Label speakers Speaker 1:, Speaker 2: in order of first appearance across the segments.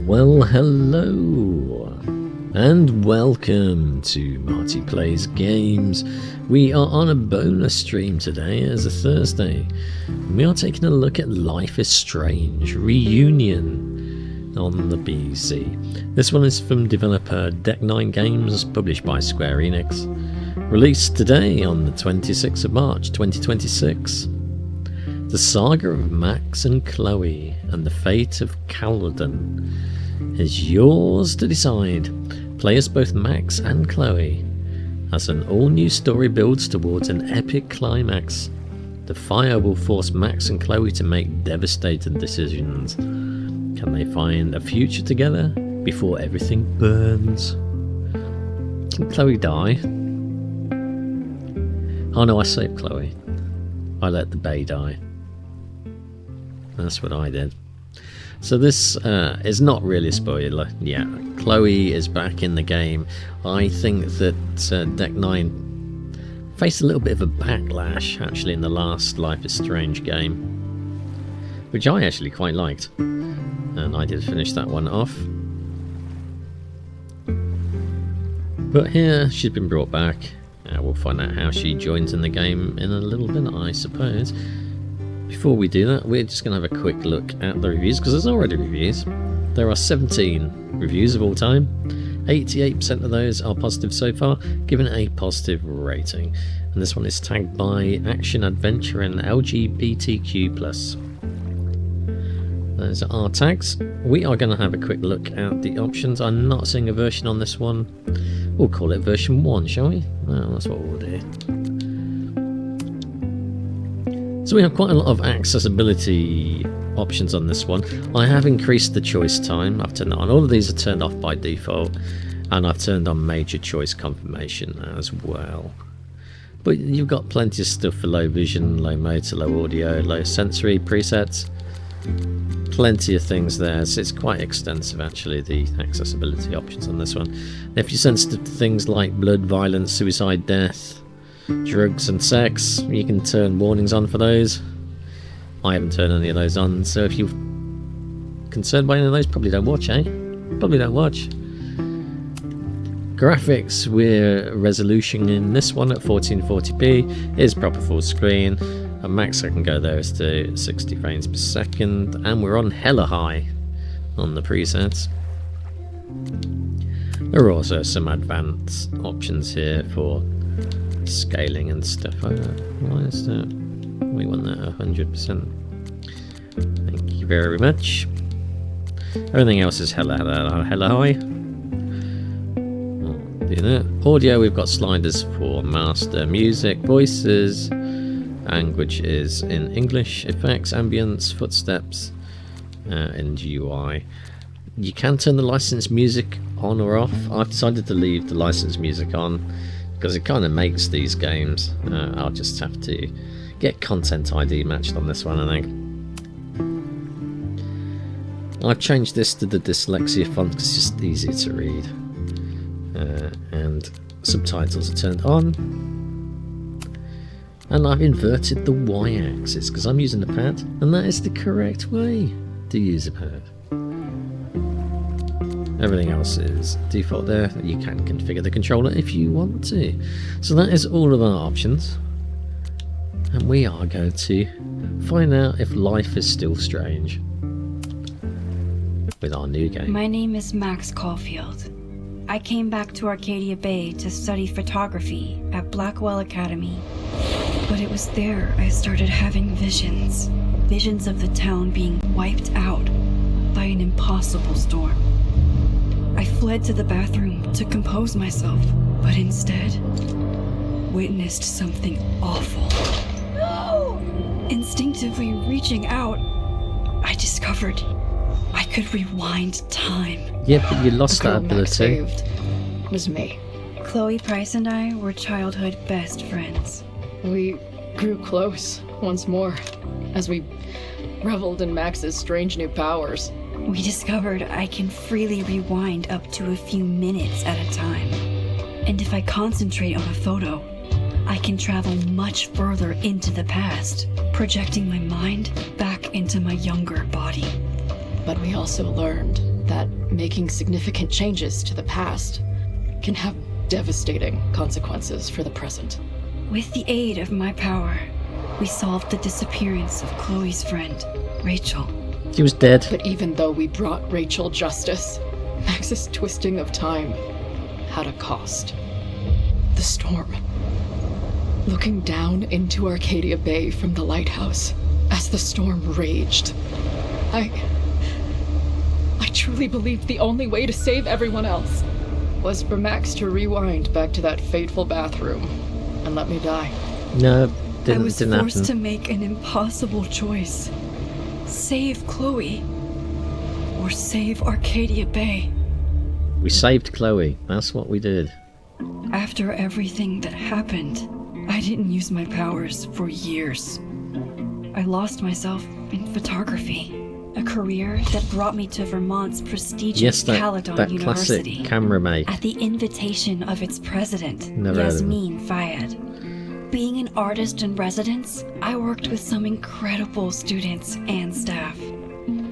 Speaker 1: Well, hello, and welcome to Marty Plays Games. We are on a bonus stream today as a Thursday. We are taking a look at Life is Strange Reunion on the PC. This one is from developer Deck 9 Games, published by Square Enix. Released today on the 26th of March 2026. The saga of Max and Chloe and the fate of Caledon is yours to decide. Play as both Max and Chloe as an all-new story builds towards an epic climax. The fire will force Max and Chloe to make devastating decisions. Can they find a future together before everything burns? Can Chloe die? Oh no, I saved Chloe. I let the bae die. That's what I did. So this is not really a spoiler. Yeah, Chloe is back in the game. I think that Deck 9 faced a little bit of a backlash actually in the last Life is Strange game, which I actually quite liked, and I did finish that one off. But here she's been brought back. We'll find out how she joins in the game in a little bit, I suppose. Before we do that, we're just going to have a quick look at the reviews, because there's already reviews. There are 17 reviews of all time. 88% of those are positive so far, giving it a positive rating. And this one is tagged by Action, Adventure and LGBTQ+. Those are our tags. We are going to have a quick look at the options. I'm not seeing a version on this one. We'll call it version 1, shall we? Well, that's what we'll do. So we have quite a lot of accessibility options on this one. I have increased the choice time. I've turned that on. All of these are turned off by default, and I've turned on major choice confirmation as well. But you've got plenty of stuff for low vision, low motor, low audio, low sensory presets. Plenty of things there, so it's quite extensive actually, the accessibility options on this one. If you're sensitive to things like blood, violence, suicide, death, drugs and sex, you can turn warnings on for those. I haven't turned any of those on, so if you're concerned by any of those, probably don't watch, eh? Probably don't watch. Graphics, we're resolution in this one at 1440p, is proper full screen. And max I can go there is to 60 frames per second, and we're on hella high on the presets. There are also some advanced options here for scaling and stuff. Why is that? We want that 100%. Thank you very much. Everything else is hella high. Do that. Audio, we've got sliders for master, music, voices. Language is in English, effects, ambience, footsteps, and UI. You can turn the licensed music on or off. I've decided to leave the licensed music on because it kind of makes these games. I'll just have to get Content ID matched on this one, I think. I've changed this to the dyslexia font because it's just easier to read. And subtitles are turned on. And I've inverted the Y-axis because I'm using a pad, and that is the correct way to use a pad. Everything else is default there. You can configure the controller if you want to. So that is all of our options. And we are going to find out if life is still strange with our new game.
Speaker 2: My name is Max Caulfield. I came back to Arcadia Bay to study photography at Blackwell Academy. But it was there I started having visions. Visions of the town being wiped out by an impossible storm. I fled to the bathroom to compose myself, but instead witnessed something awful. No! Instinctively reaching out, I discovered I could rewind time.
Speaker 1: Yeah, but you lost
Speaker 3: The
Speaker 1: that
Speaker 3: girl Max
Speaker 1: ability.
Speaker 3: saved was me.
Speaker 2: Chloe Price and I were childhood best friends.
Speaker 3: We grew close once more as we reveled in Max's strange new powers.
Speaker 2: We discovered I can freely rewind up to a few minutes at a time. And if I concentrate on a photo, I can travel much further into the past, projecting my mind back into my younger body.
Speaker 3: But we also learned that making significant changes to the past can have devastating consequences for the present.
Speaker 2: With the aid of my power, we solved the disappearance of Chloe's friend, Rachel.
Speaker 1: She was dead.
Speaker 3: But even though we brought Rachel justice, Max's twisting of time had a cost. The storm. Looking down into Arcadia Bay from the lighthouse as the storm raged, I truly believed the only way to save everyone else was for Max to rewind back to that fateful bathroom and let me die.
Speaker 1: No,
Speaker 2: I was
Speaker 1: didn't
Speaker 2: forced
Speaker 1: happen.
Speaker 2: to make an impossible choice. Save Chloe, or save Arcadia Bay.
Speaker 1: We saved Chloe. That's what we did.
Speaker 2: After everything that happened, I didn't use my powers for years. I lost myself in photography, a career that brought me to Vermont's prestigious
Speaker 1: Yes, that
Speaker 2: Caledon University.
Speaker 1: classic camera make.
Speaker 2: At the invitation of its president,
Speaker 1: Never heard of him.
Speaker 2: Yasmin Fayed. Being an artist in residence, I worked with some incredible students and staff.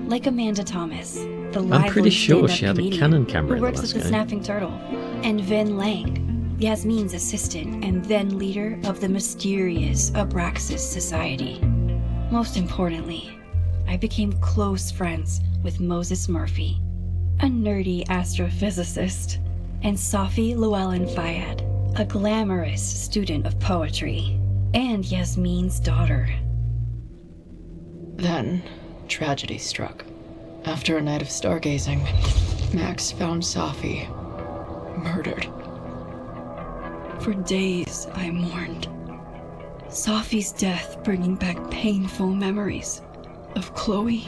Speaker 2: Like Amanda Thomas, the lively
Speaker 1: pretty sure
Speaker 2: stand-up
Speaker 1: she had a
Speaker 2: comedian
Speaker 1: Canon camera
Speaker 2: who
Speaker 1: in the
Speaker 2: works
Speaker 1: last
Speaker 2: at the
Speaker 1: game.
Speaker 2: Snapping Turtle, and Vin Lang, Yasmin's assistant and then leader of the mysterious Abraxas Society. Most importantly, I became close friends with Moses Murphy, a nerdy astrophysicist, and Safi Llewellyn Fayed, a glamorous student of poetry, and Yasmin's daughter.
Speaker 3: Then, tragedy struck. After a night of stargazing, Max found Safi murdered.
Speaker 2: For days, I mourned. Safi's death bringing back painful memories of Chloe,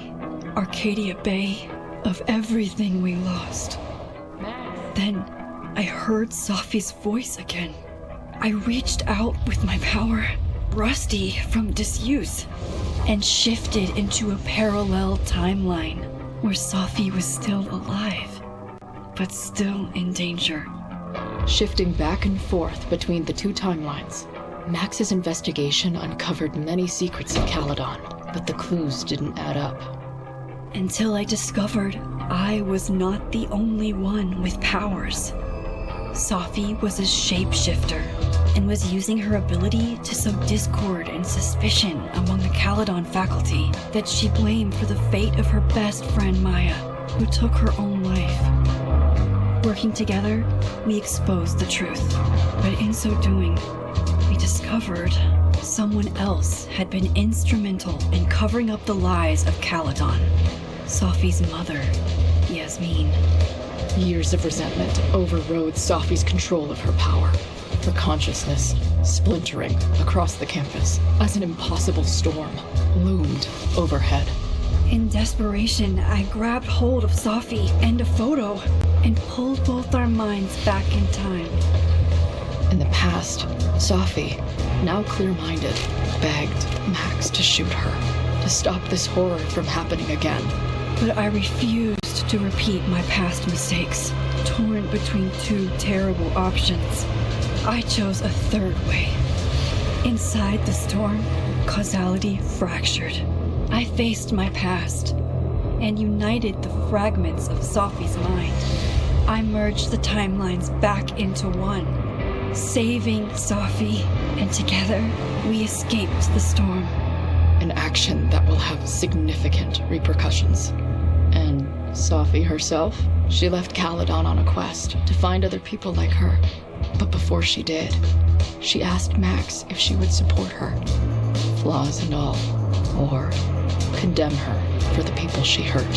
Speaker 2: Arcadia Bay, of everything we lost. Then, I heard Safi's voice again. I reached out with my power, rusty from disuse, and shifted into a parallel timeline where Safi was still alive, but still in danger.
Speaker 3: Shifting back and forth between the two timelines, Max's investigation uncovered many secrets of Caledon, but the clues didn't add up.
Speaker 2: Until I discovered I was not the only one with powers. Safi was a shapeshifter and was using her ability to sow discord and suspicion among the Caledon faculty that she blamed for the fate of her best friend Maya, who took her own life. Working together, we exposed the truth, but in so doing, we discovered someone else had been instrumental in covering up the lies of Caledon. Safi's mother, Yasmin.
Speaker 3: Years of resentment overrode Safi's control of her power, her consciousness splintering across the campus as an impossible storm loomed overhead.
Speaker 2: In desperation, I grabbed hold of Safi and a photo and pulled both our minds back in time.
Speaker 3: In the past, Safi, now clear-minded, begged Max to shoot her, to stop this horror from happening again.
Speaker 2: But I refused to repeat my past mistakes, torn between two terrible options. I chose a third way. Inside the storm, causality fractured. I faced my past and united the fragments of Safi's mind. I merged the timelines back into one, saving Safi, and together we escaped the storm.
Speaker 3: An action that will have significant repercussions. And Safi herself, she left Caledon on a quest to find other people like her. But before she did, she asked Max if she would support her, flaws and all, or condemn her for the people she hurt.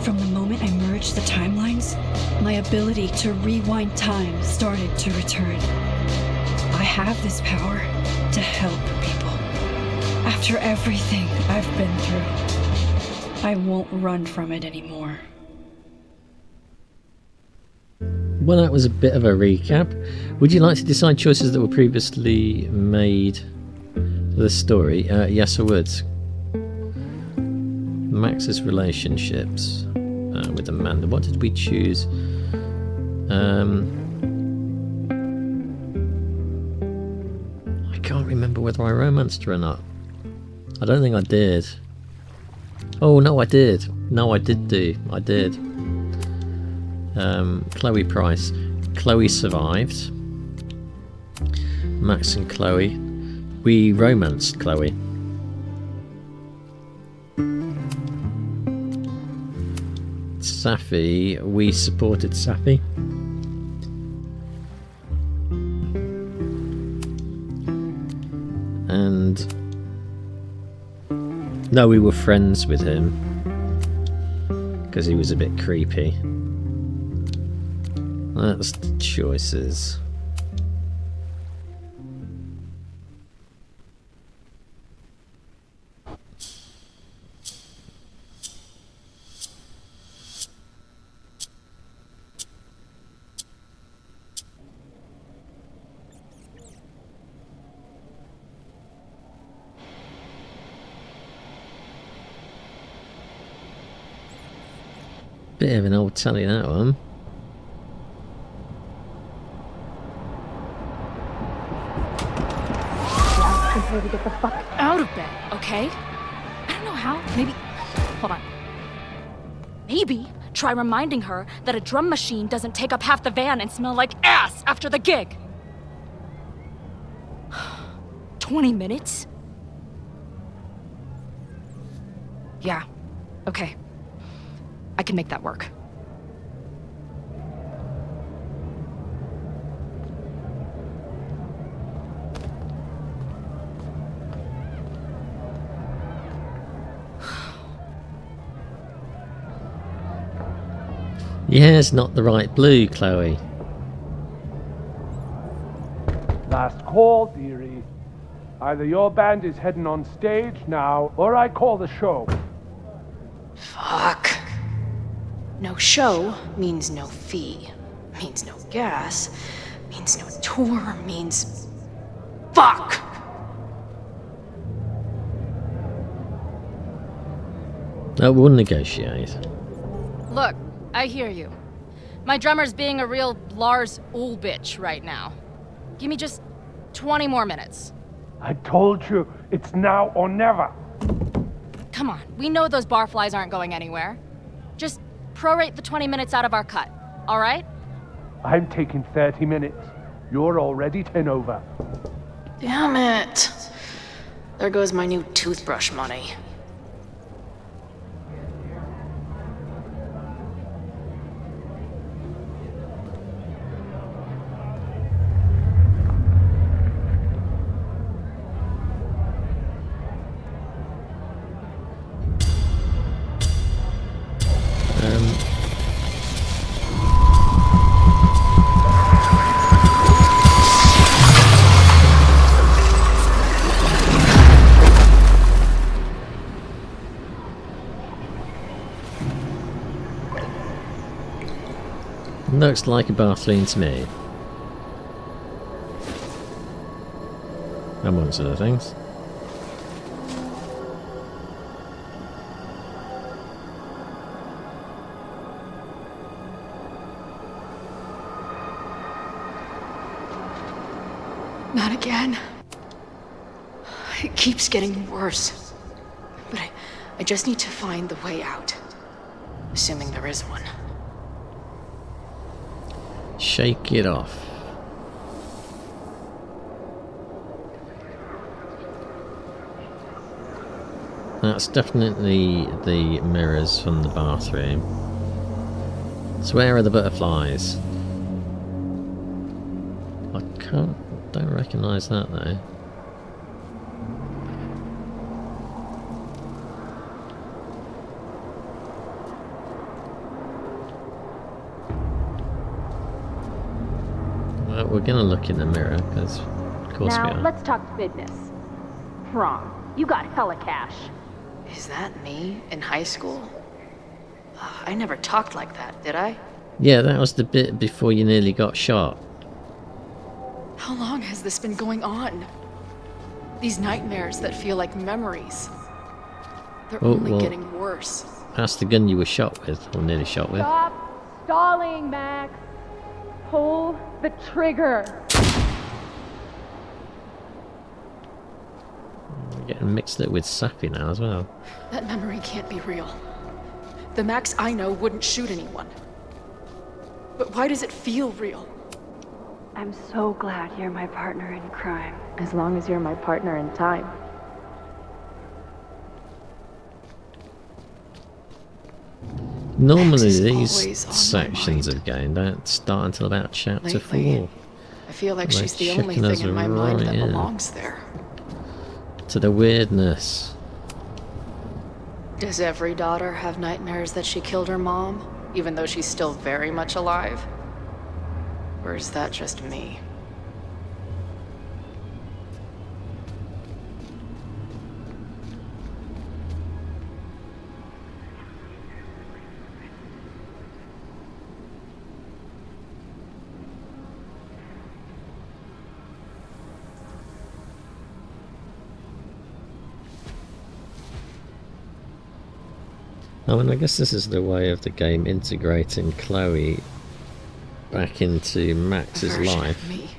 Speaker 2: From the moment I merged the timelines, my ability to rewind time started to return. I have this power to help people. After everything I've been through, I won't run from it anymore.
Speaker 1: Well, that was a bit of a recap. Would you like to decide choices that were previously made for the story? Yes, I would. Max's relationships with Amanda. What did we choose? I can't remember whether I romanced her or not. I don't think I did. Oh, no, I did. No, I did. Chloe Price. Chloe survived. Max and Chloe. We romanced Chloe. Safi. We supported Safi. And no, we were friends with him because he was a bit creepy. That's the choices. Bit of an old tally, that one.
Speaker 4: To get the fuck out of bed, okay? I don't know how. Maybe. Hold on. Maybe try reminding her that a drum machine doesn't take up half the van and smell like ass after the gig. 20 minutes? Yeah. Okay. I can make that work.
Speaker 1: Yeah, it's not the right blue, Chloe.
Speaker 5: Last call, dearie. Either your band is heading on stage now, or I call the show.
Speaker 6: Fuck. No show means no fee. Means no gas. Means no tour. Means... Fuck!
Speaker 1: No, we'll negotiate.
Speaker 4: Look, I hear you. My drummer's being a real Lars Ulrich bitch right now. Give me just 20 more minutes.
Speaker 5: I told you, it's now or never.
Speaker 4: Come on, we know those barflies aren't going anywhere. Just prorate the 20 minutes out of our cut, all right?
Speaker 5: I'm taking 30 minutes. You're already 10 over.
Speaker 6: Damn it. There goes my new toothbrush money.
Speaker 1: Looks like a bathroom to me. Amongst other things.
Speaker 6: Not again. It keeps getting worse. But I just need to find the way out. Assuming there is one.
Speaker 1: Shake it off. That's definitely the mirrors from the bathroom. So where are the butterflies? I don't recognise that though. Well, we're gonna look in the mirror, because of course we
Speaker 7: Now,
Speaker 1: are.
Speaker 7: let's talk business. Wrong. You got hella cash.
Speaker 6: Is that me in high school? I never talked like that, did I?
Speaker 1: Yeah, that was the bit before you nearly got shot.
Speaker 6: How long has this been going on? These nightmares that feel like memories. They're only getting worse.
Speaker 1: That's the gun you were shot with, or nearly shot with.
Speaker 7: Stop stalling, Max. Pull the trigger.
Speaker 1: We're getting mixed up with Safi now as well.
Speaker 6: That memory can't be real. The Max I know wouldn't shoot anyone. But why does it feel real?
Speaker 2: I'm so glad you're my partner in crime.
Speaker 7: As long as you're my partner in time.
Speaker 1: Normally
Speaker 6: Max is
Speaker 1: these
Speaker 6: always on my
Speaker 1: sections
Speaker 6: mind.
Speaker 1: of game don't start until about chapter
Speaker 6: Lately,
Speaker 1: 4.
Speaker 6: I feel like
Speaker 1: They're
Speaker 6: she's the only
Speaker 1: checking us
Speaker 6: thing in my mind that
Speaker 1: right in.
Speaker 6: belongs there.
Speaker 1: To the weirdness.
Speaker 6: Does every daughter have nightmares that she killed her mom, even though she's still very much alive? Or is that just me?
Speaker 1: I mean, I guess this is the way of the game integrating Chloe back into Max's
Speaker 6: A version
Speaker 1: life.
Speaker 6: of me.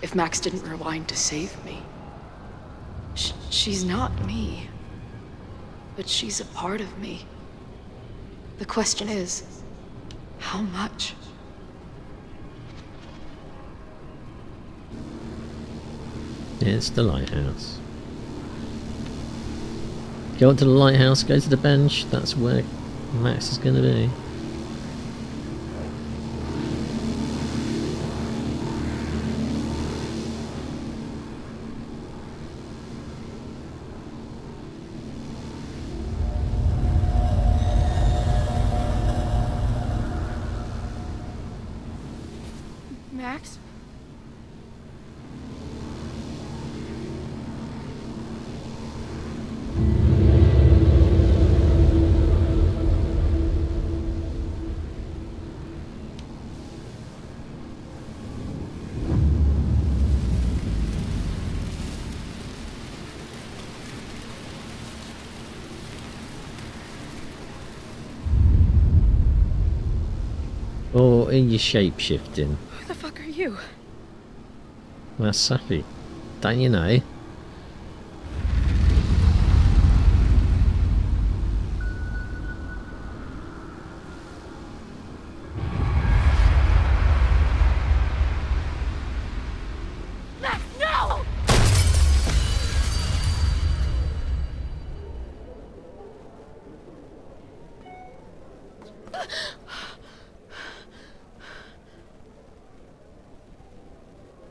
Speaker 6: If Max didn't rewind to save me. She's not me. But she's a part of me. The question is, how much?
Speaker 1: It's the lighthouse. Go up to the lighthouse, go to the bench, that's where Max is going to be.
Speaker 4: Max?
Speaker 1: Or are you shape-shifting?
Speaker 4: Who the fuck are you?
Speaker 1: Well, Sappy, don't you know?
Speaker 4: Max, no!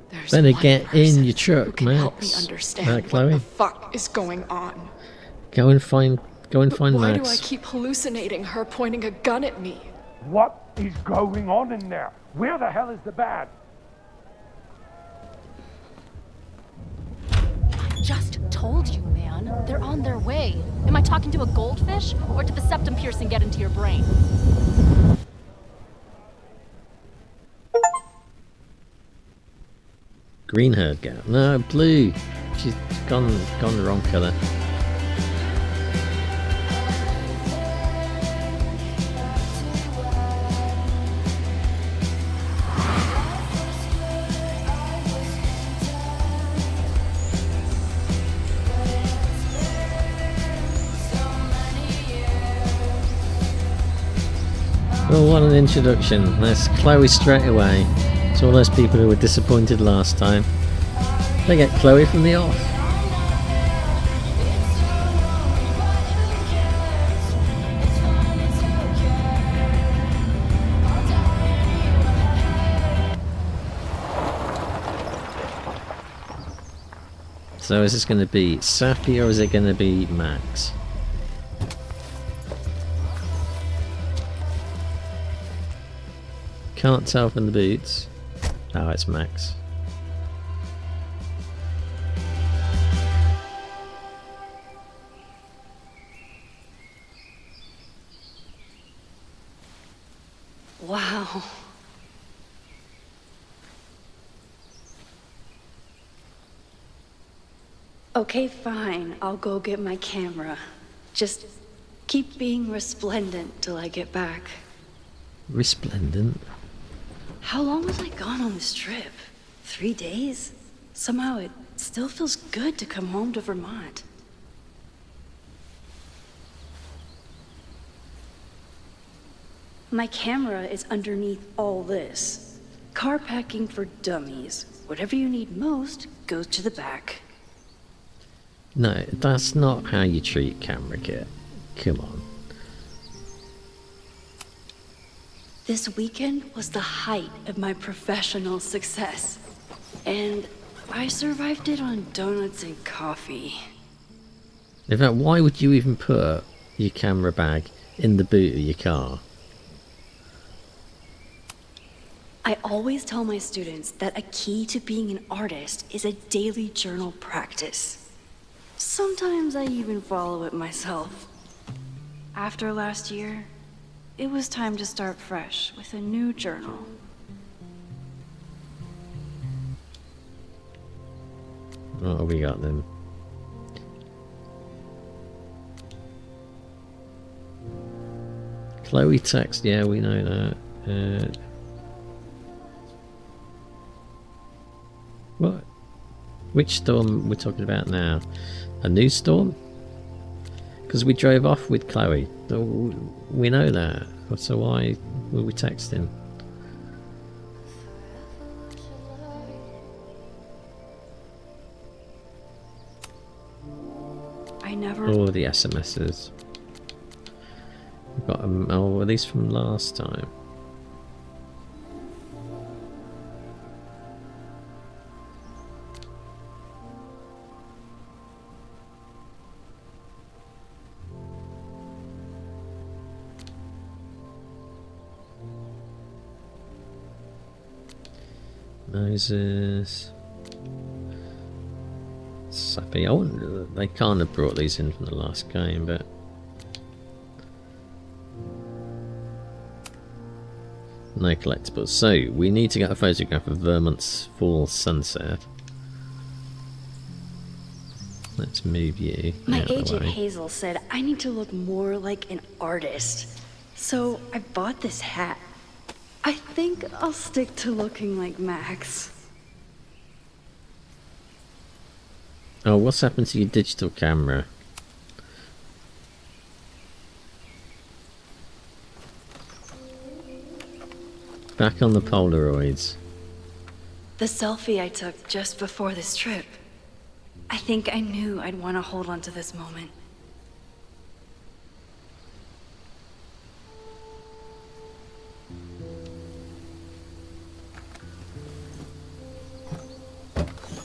Speaker 6: There's
Speaker 1: Better
Speaker 6: one
Speaker 1: get
Speaker 6: person
Speaker 1: in your truck,
Speaker 6: who can help me
Speaker 1: Max.
Speaker 6: understand what
Speaker 1: Chloe?
Speaker 6: the fuck is going on.
Speaker 1: Go and find
Speaker 6: Why do I
Speaker 1: Max.
Speaker 6: keep hallucinating her pointing a gun at me?
Speaker 5: What is going on in there? Where the hell is the bad?
Speaker 4: Just told you, man. They're on their way. Am I talking to a goldfish, or did the septum piercing get into your brain?
Speaker 1: Green-haired gal. No, blue. She's gone the wrong colour. Well, what an introduction. There's Chloe straight away. To all those people who were disappointed last time. They get Chloe from the off. So is this going to be Sappy or is it going to be Max? Can't tell from the boots. Oh, it's Max.
Speaker 2: Wow. Okay, fine. I'll go get my camera. Just keep being resplendent till I get back.
Speaker 1: Resplendent.
Speaker 2: How long was I gone on this trip? 3 days? Somehow it still feels good to come home to Vermont. My camera is underneath all this. Car packing for dummies. Whatever you need most goes to the back.
Speaker 1: No, that's not how you treat camera kit. Come on.
Speaker 2: This weekend was the height of my professional success. And I survived it on donuts and coffee.
Speaker 1: In fact, why would you even put your camera bag in the boot of your car?
Speaker 2: I always tell my students that a key to being an artist is a daily journal practice. Sometimes I even follow it myself. After last year, it was time to start fresh with a new journal.
Speaker 1: What have we got then? Chloe text, yeah, we know that. What? Which storm we're talking about now? A new storm? Because we drove off with Chloe. We know that. So why were we texting?
Speaker 2: I never...
Speaker 1: Oh, the SMSs. We've got oh, are these from last time? Moses. Sappy. I wonder, they can't have brought these in from the last game, but no collectibles. So we need to get a photograph of Vermont's fall sunset. Let's move you.
Speaker 2: My
Speaker 1: out of the
Speaker 2: agent
Speaker 1: way.
Speaker 2: Hazel said I need to look more like an artist. So I bought this hat. I think I'll stick to looking like Max.
Speaker 1: Oh, what's happened to your digital camera? Back on the Polaroids.
Speaker 2: The selfie I took just before this trip. I think I knew I'd want to hold on to this moment.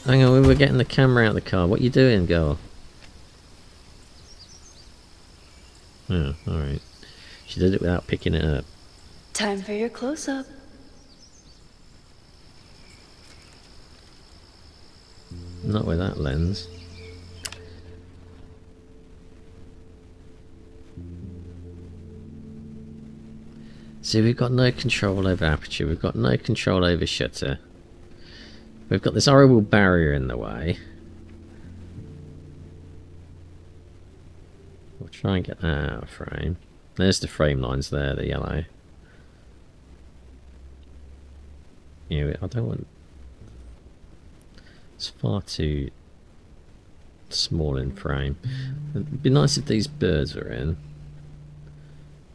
Speaker 1: Hang on, we were getting the camera out of the car. What you doing, girl? Oh, alright. She did it without picking it up.
Speaker 2: Time for your close-up.
Speaker 1: Not with that lens. See, we've got no control over aperture. We've got no control over shutter. We've got this horrible barrier in the way. We'll try and get that out of frame. There's the frame lines there, the yellow. Yeah, I don't want... It's far too small in frame. It'd be nice if these birds were in.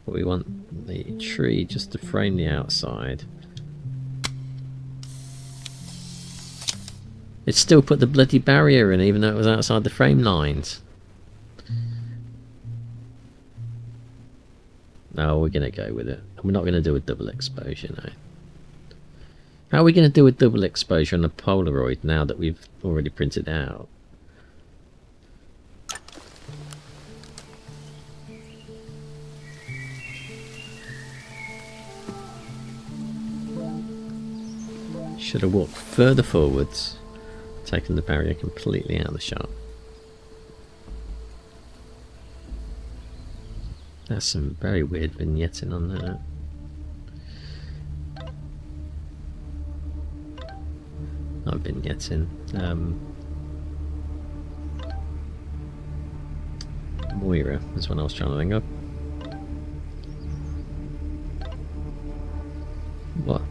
Speaker 1: But we want the tree just to frame the outside. It still put the bloody barrier in, even though it was outside the frame lines. No, we're going to go with it. We're not going to do a double exposure now. How are we going to do a double exposure on a Polaroid now that we've already printed out? Should have walked further forwards. Taken the barrier completely out of the shot. That's some very weird vignetting on that. Not vignetting. Moira is what I was trying to think of. What?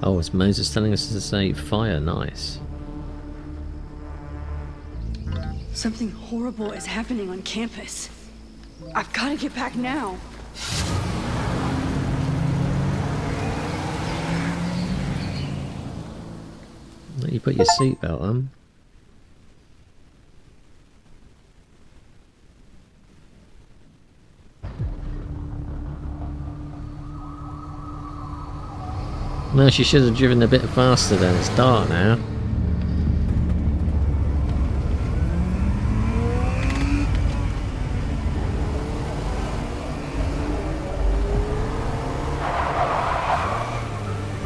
Speaker 1: Oh, it's Moses telling us to say fire. Nice.
Speaker 2: Something horrible is happening on campus. I've got to get back now.
Speaker 1: Let you put your seatbelt on. No, she should have driven a bit faster then. It's dark now.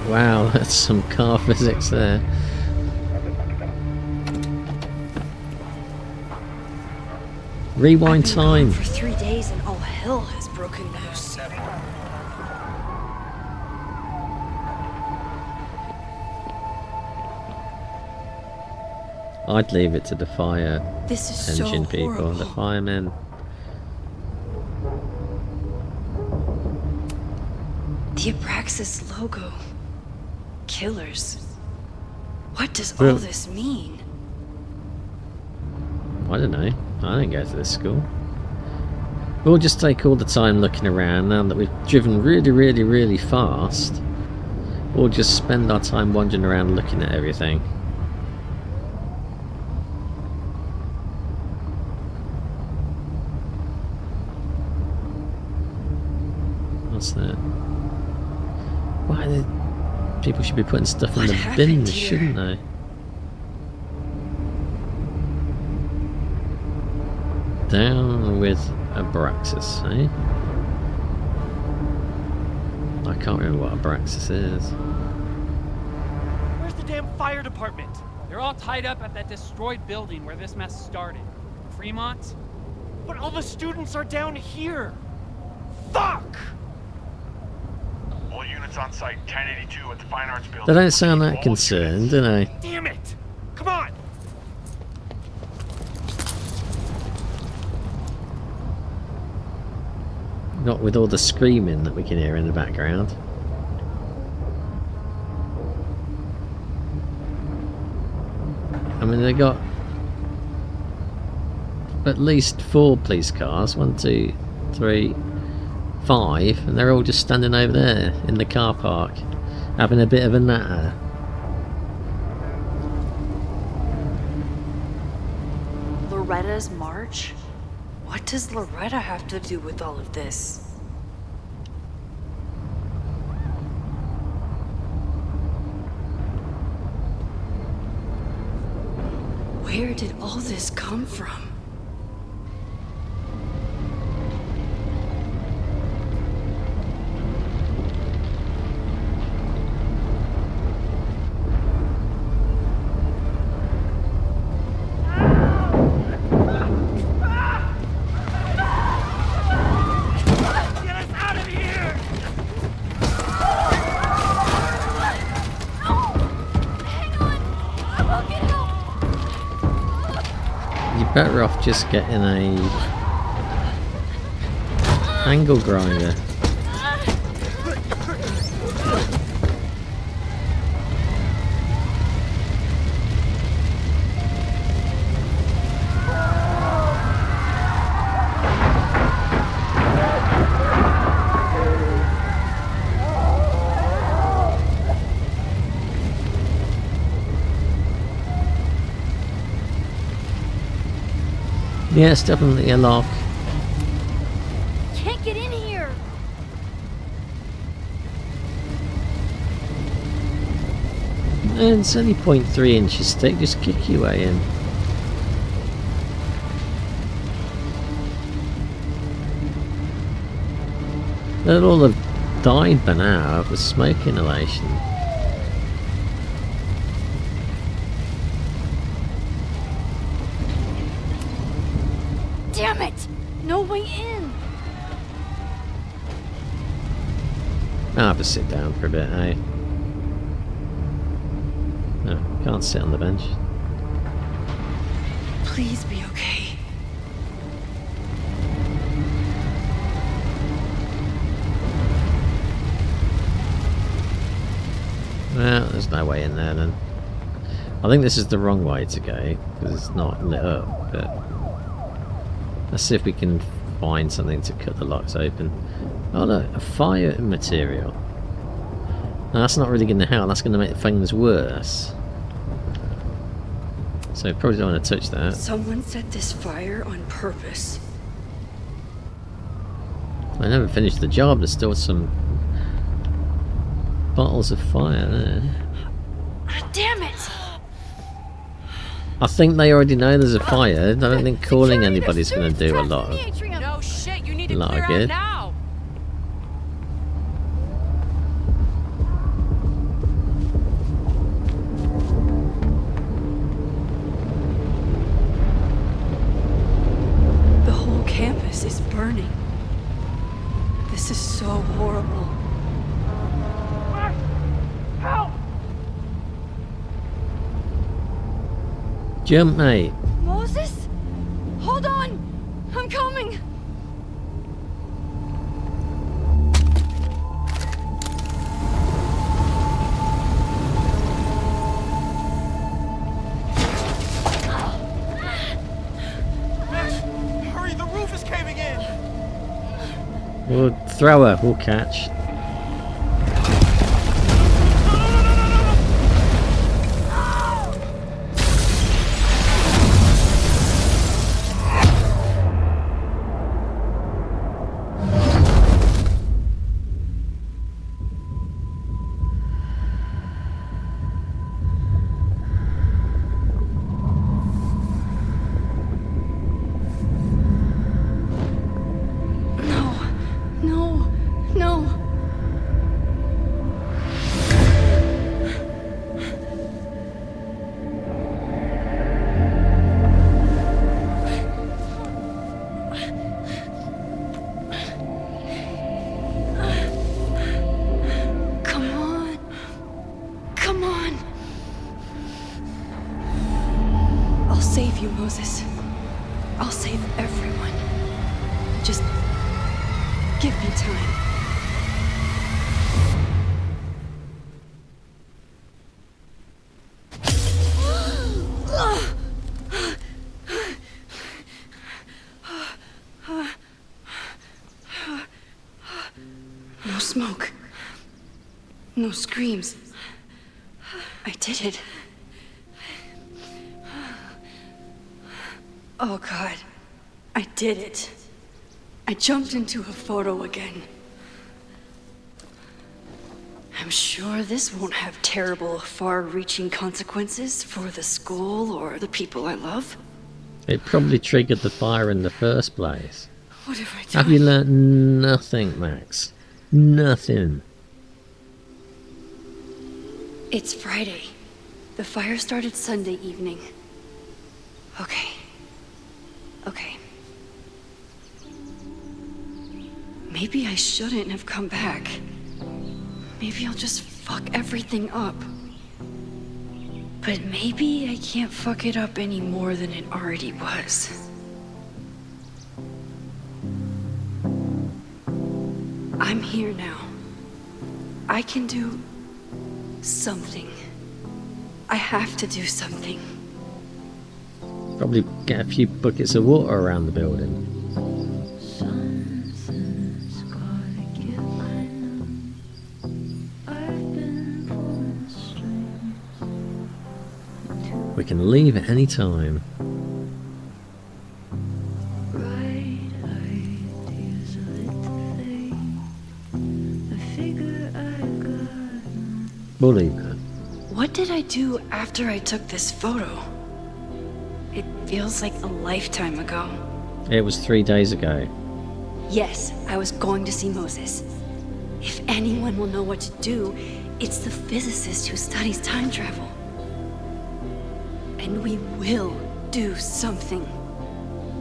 Speaker 1: Wow, that's some car physics there. Rewind time.
Speaker 2: For 3 days and all hell has broken loose.
Speaker 1: I'd leave it to the fire
Speaker 2: This is
Speaker 1: engine
Speaker 2: so
Speaker 1: people,
Speaker 2: horrible.
Speaker 1: the firemen.
Speaker 2: The Abraxas logo. Killers. What does
Speaker 1: Well-
Speaker 2: all this mean?
Speaker 1: I don't know. I didn't go to this school. We'll just take all the time looking around now that we've driven really fast. We'll just spend our time wandering around looking at everything. What's that? Why people should be putting stuff in
Speaker 2: What
Speaker 1: the
Speaker 2: happened
Speaker 1: bins,
Speaker 2: here?
Speaker 1: shouldn't they? Down with Abraxas, eh? I can't remember what Abraxas is.
Speaker 8: Where's the damn fire department? They're all tied up at that destroyed building where this mess started. Fremont? But all the students are down here! Fuck!
Speaker 9: All units on site, 1082 at the Fine Arts Building.
Speaker 1: They don't sound that concerned, do they?
Speaker 8: Damn it! Come on!
Speaker 1: Not with all the screaming that we can hear in the background. I mean, they got at least 4 police cars. 1, 2, 3, 5, and they're all just standing over there in the car park, having a bit of a natter.
Speaker 2: Loretta's march? What does Loretta have to do with all of this? Where did all this come from?
Speaker 8: Get us out of here!
Speaker 4: Hang on! I will get help!
Speaker 1: You're better off just getting a angle grinder. Yeah, it's definitely a lock.
Speaker 4: Can't get in here!
Speaker 1: And it's only 0.3 inches thick, just kick your way in. They'll all have died by now of the smoke inhalation.
Speaker 4: Damn it! No way in!
Speaker 1: I'll have to sit down for a bit, eh? No, can't sit on the bench.
Speaker 2: Please be okay.
Speaker 1: Well, there's no way in there then. I think this is the wrong way to go, because it's not lit up, but let's see if we can find something to cut the locks open. Oh look, a fire material. Now, that's not really going to help, that's going to make things worse. So probably don't want to touch that.
Speaker 2: Someone set this fire on purpose.
Speaker 1: I never finished the job, there's still some bottles of fire there.
Speaker 2: Damn it!
Speaker 1: I think they already know there's a fire. I don't think calling anybody's going to do a lot of,
Speaker 4: No shit, you need to
Speaker 1: lot
Speaker 4: clear
Speaker 1: of
Speaker 4: out
Speaker 1: good.
Speaker 4: now.
Speaker 2: The whole campus is burning. This is so horrible.
Speaker 5: Help!
Speaker 1: jump, mate.
Speaker 4: Moses? Hold on! I'm coming!
Speaker 8: Hurry, the roof is caving in!
Speaker 1: We'll throw her, we'll catch.
Speaker 2: Save you, Moses. I'll save everyone. Just give me time. No smoke. No screams. I did it. Oh God, I did it. I jumped into a photo again. I'm sure this won't have terrible, far-reaching consequences for the school or the people I love.
Speaker 1: It probably triggered the fire in the first place.
Speaker 2: What have I done?
Speaker 1: Have you learnt nothing, Max? Nothing.
Speaker 2: It's Friday. The fire started Sunday evening. Okay. Maybe I shouldn't have come back. Maybe I'll just fuck everything up. But maybe I can't fuck it up any more than it already was. I'm here now. I can do something. I have to do something.
Speaker 1: Probably get a few buckets of water around the building. We can leave at any time. We'll leave that.
Speaker 2: What did I do after I took this photo? It feels like a lifetime ago.
Speaker 1: It was 3 days ago.
Speaker 2: Yes, I was going to see Moses. If anyone will know what to do, it's the physicist who studies time travel. And we will do something.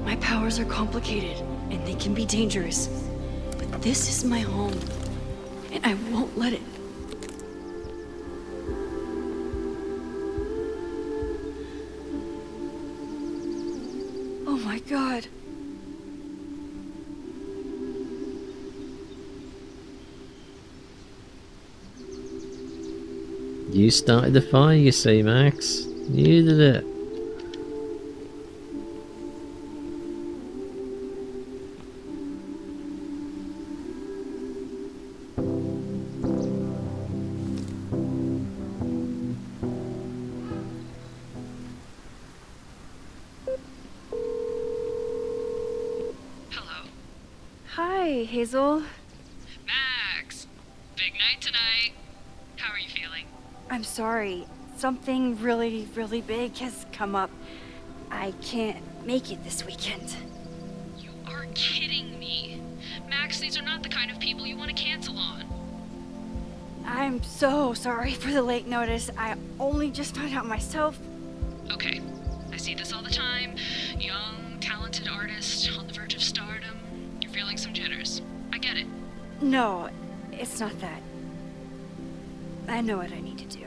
Speaker 2: My powers are complicated, and they can be dangerous. But this is my home, and I won't let it. Oh my God.
Speaker 1: You started the fire, you see, Max. You did it.
Speaker 2: Hi, Hazel.
Speaker 4: Max! Big night tonight. How are you feeling?
Speaker 2: I'm sorry. Something really, really big has come up. I can't make it this weekend.
Speaker 4: You are kidding me. Max, these are not the kind of people you want to cancel on.
Speaker 2: I'm so sorry for the late notice. I only just found out myself.
Speaker 4: Okay, I see this all the time. Young, talented artist on the verge of stardom. You're feeling some jitters. I get it.
Speaker 2: No, it's not that. I know what I need to do.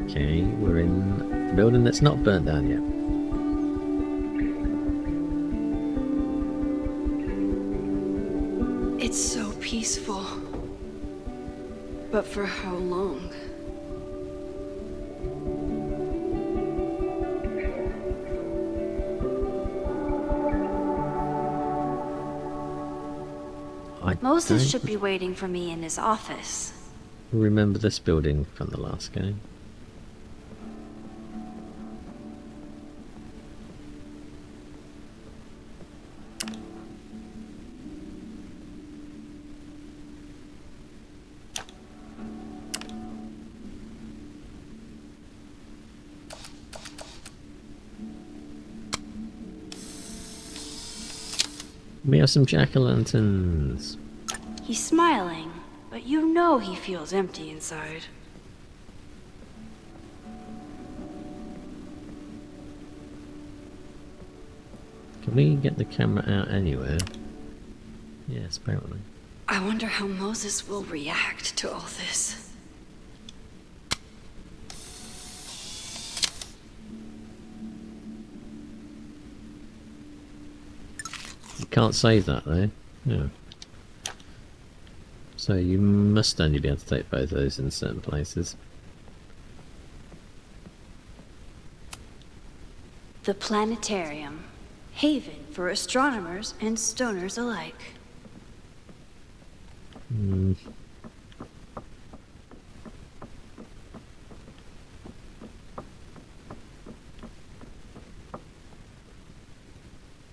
Speaker 1: Okay, we're in a building that's not burnt down yet.
Speaker 6: It's so peaceful. But for how long?
Speaker 1: I
Speaker 2: Moses
Speaker 1: don't
Speaker 2: should be waiting for me in his office.
Speaker 1: remember this building from the last game. We have some jack-o'-lanterns.
Speaker 2: He's smiling, but you know he feels empty inside.
Speaker 1: Can we get the camera out anywhere? Yes, apparently.
Speaker 6: I wonder how Moses will react to all this.
Speaker 1: You can't save that though. Yeah. So you must only be able to take both of those in certain places.
Speaker 2: The planetarium. Haven for astronomers and stoners alike.
Speaker 1: Hmm.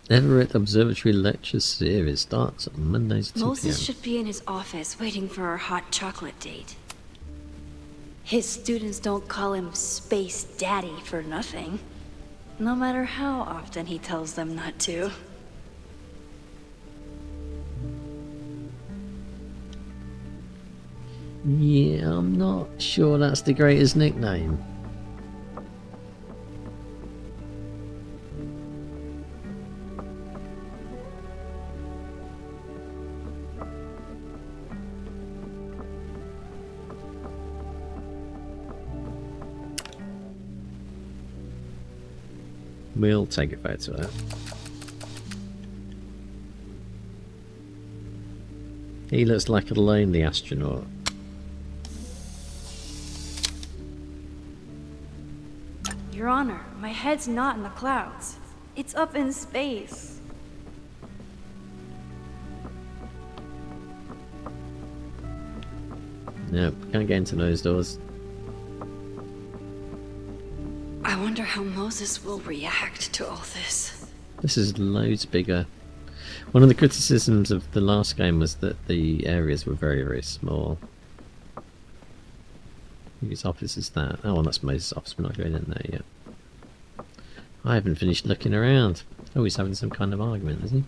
Speaker 1: Everett Observatory Lecture Series starts on Mondays at 2
Speaker 2: Moses
Speaker 1: p.m.
Speaker 2: should be in his office waiting for our hot chocolate date. His students don't call him Space Daddy for nothing. No matter how often he tells them not to.
Speaker 1: Yeah, I'm not sure that's the greatest nickname. We'll take a photo of that. He looks like a lonely astronaut.
Speaker 2: Your Honor, my head's not in the clouds. It's up in space.
Speaker 1: Nope, can't get into those doors.
Speaker 6: I wonder how Moses will react to all this.
Speaker 1: This is loads bigger. One of the criticisms of the last game was that the areas were very, very small. Whose office is that? Oh, well, that's Moses' office. We're not going in there yet. I haven't finished looking around. Oh, he's having some kind of argument, is he?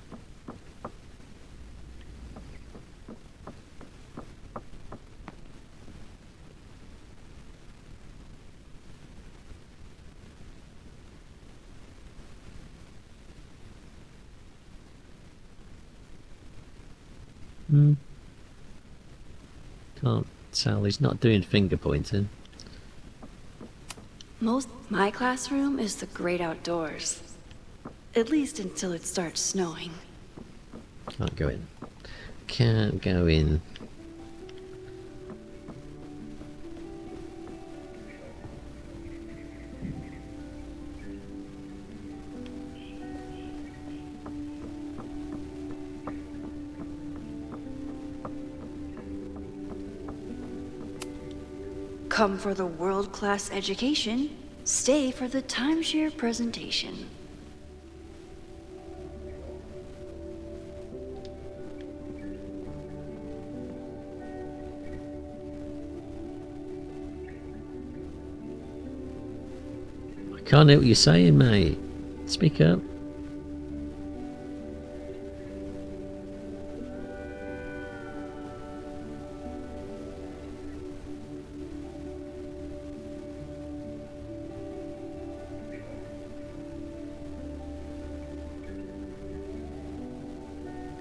Speaker 1: Can't tell. He's not doing finger pointing.
Speaker 2: My classroom is the great outdoors. At least until it starts snowing.
Speaker 1: Can't go in. Can't go in.
Speaker 2: Come for the world-class education, stay for the timeshare presentation.
Speaker 1: I can't hear what you're saying, mate. Speak up.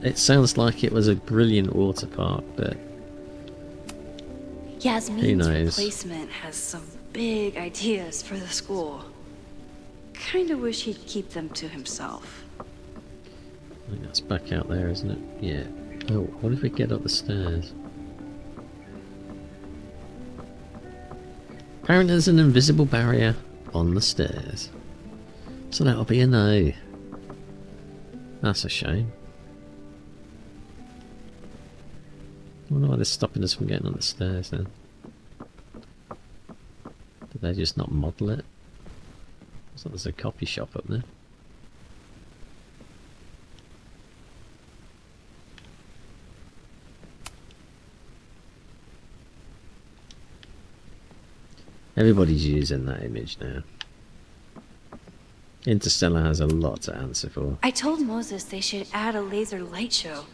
Speaker 1: It sounds like it was a brilliant water park, but
Speaker 2: Yasmin's
Speaker 1: knows?
Speaker 2: replacement has some big ideas for the school. Kinda wish he'd keep them to himself.
Speaker 1: I think that's back out there, isn't it? Yeah. Oh, what if we get up the stairs? Apparently there's an invisible barrier on the stairs. So that'll be a no. That's a shame. I wonder why they're stopping us from getting on the stairs then. Did they just not model it? Looks like there's a coffee shop up there. Everybody's using that image now. Interstellar has a lot to answer for.
Speaker 2: I told Moses they should add a laser light show,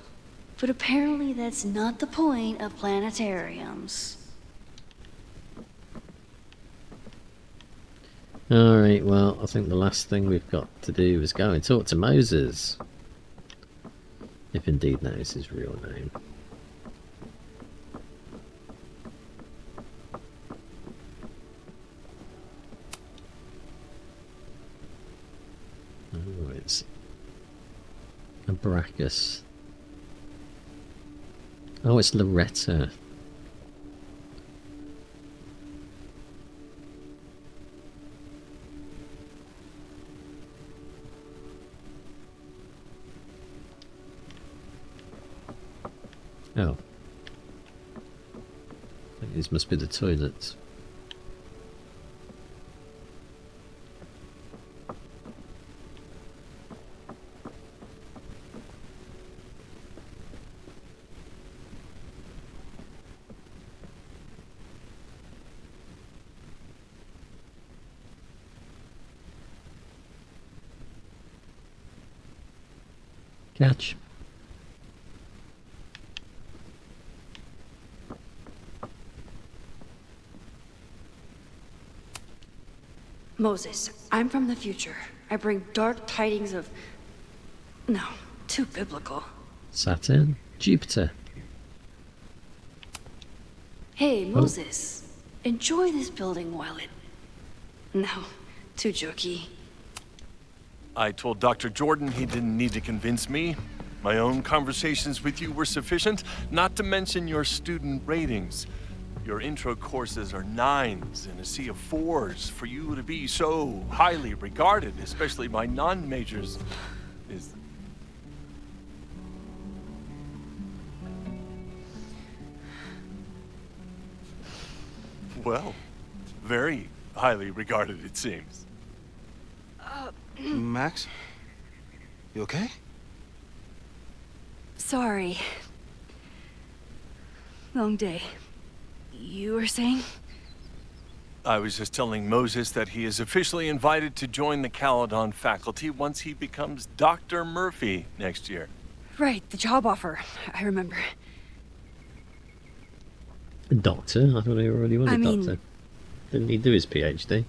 Speaker 2: but apparently that's not the point of planetariums.
Speaker 1: Alright, well, I think the last thing we've got to do is go and talk to Moses. If indeed that is his real name. Oh, it's Abracus. Oh, it's Loretta. Oh. I think these must be the toilets. Catch.
Speaker 2: Moses, I'm from the future. I bring dark tidings of... No, too biblical.
Speaker 1: Saturn. Jupiter.
Speaker 2: Hey, Moses. Enjoy this building while it... No, too jokey.
Speaker 10: I told Dr. Jordan he didn't need to convince me. My own conversations with you were sufficient, not to mention your student ratings. Your intro courses are 9s in a sea of 4s. For you to be so highly regarded, especially by non-majors, is... Well, very highly regarded, it seems.
Speaker 11: Max? You okay?
Speaker 2: Sorry. Long day. You were saying?
Speaker 10: I was just telling Moses that he is officially invited to join the Caledon faculty once he becomes Dr. Murphy next year.
Speaker 2: Right, the job offer. I remember.
Speaker 1: A doctor? I thought he already was a
Speaker 2: mean...
Speaker 1: doctor. Didn't he do his PhD?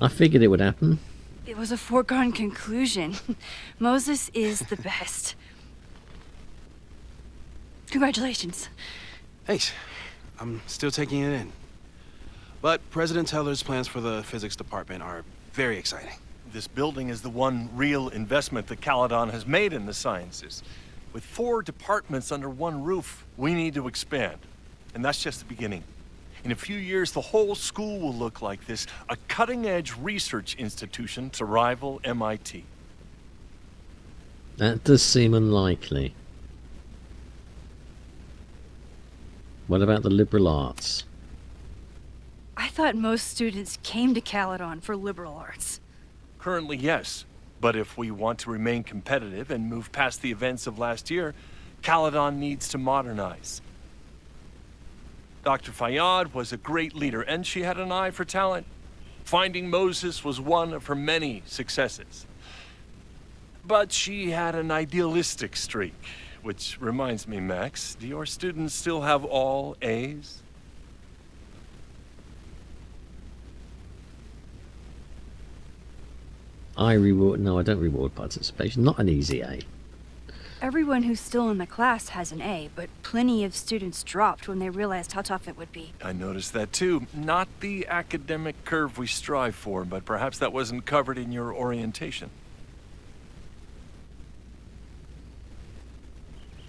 Speaker 1: I figured it would happen.
Speaker 2: It was a foregone conclusion. Moses is the best. Congratulations.
Speaker 11: Thanks. I'm still taking it in. But President Teller's plans for the physics department are very exciting.
Speaker 10: This building is the one real investment that Caledon has made in the sciences. With 4 departments under one roof, we need to expand. And that's just the beginning. In a few years, the whole school will look like this, a cutting-edge research institution to rival MIT.
Speaker 1: That does seem unlikely. What about the liberal arts?
Speaker 4: I thought most students came to Caledon for liberal arts.
Speaker 10: Currently, yes. But if we want to remain competitive and move past the events of last year, Caledon needs to modernize. Dr. Fayyad was a great leader, and she had an eye for talent. Finding Moses was one of her many successes. But she had an idealistic streak, which reminds me, Max, do your students still have all A's?
Speaker 1: No, I don't reward participation. Not an easy A.
Speaker 4: Everyone who's still in the class has an A, but plenty of students dropped when they realized how tough it would be.
Speaker 10: I noticed that too. Not the academic curve we strive for, but perhaps that wasn't covered in your orientation.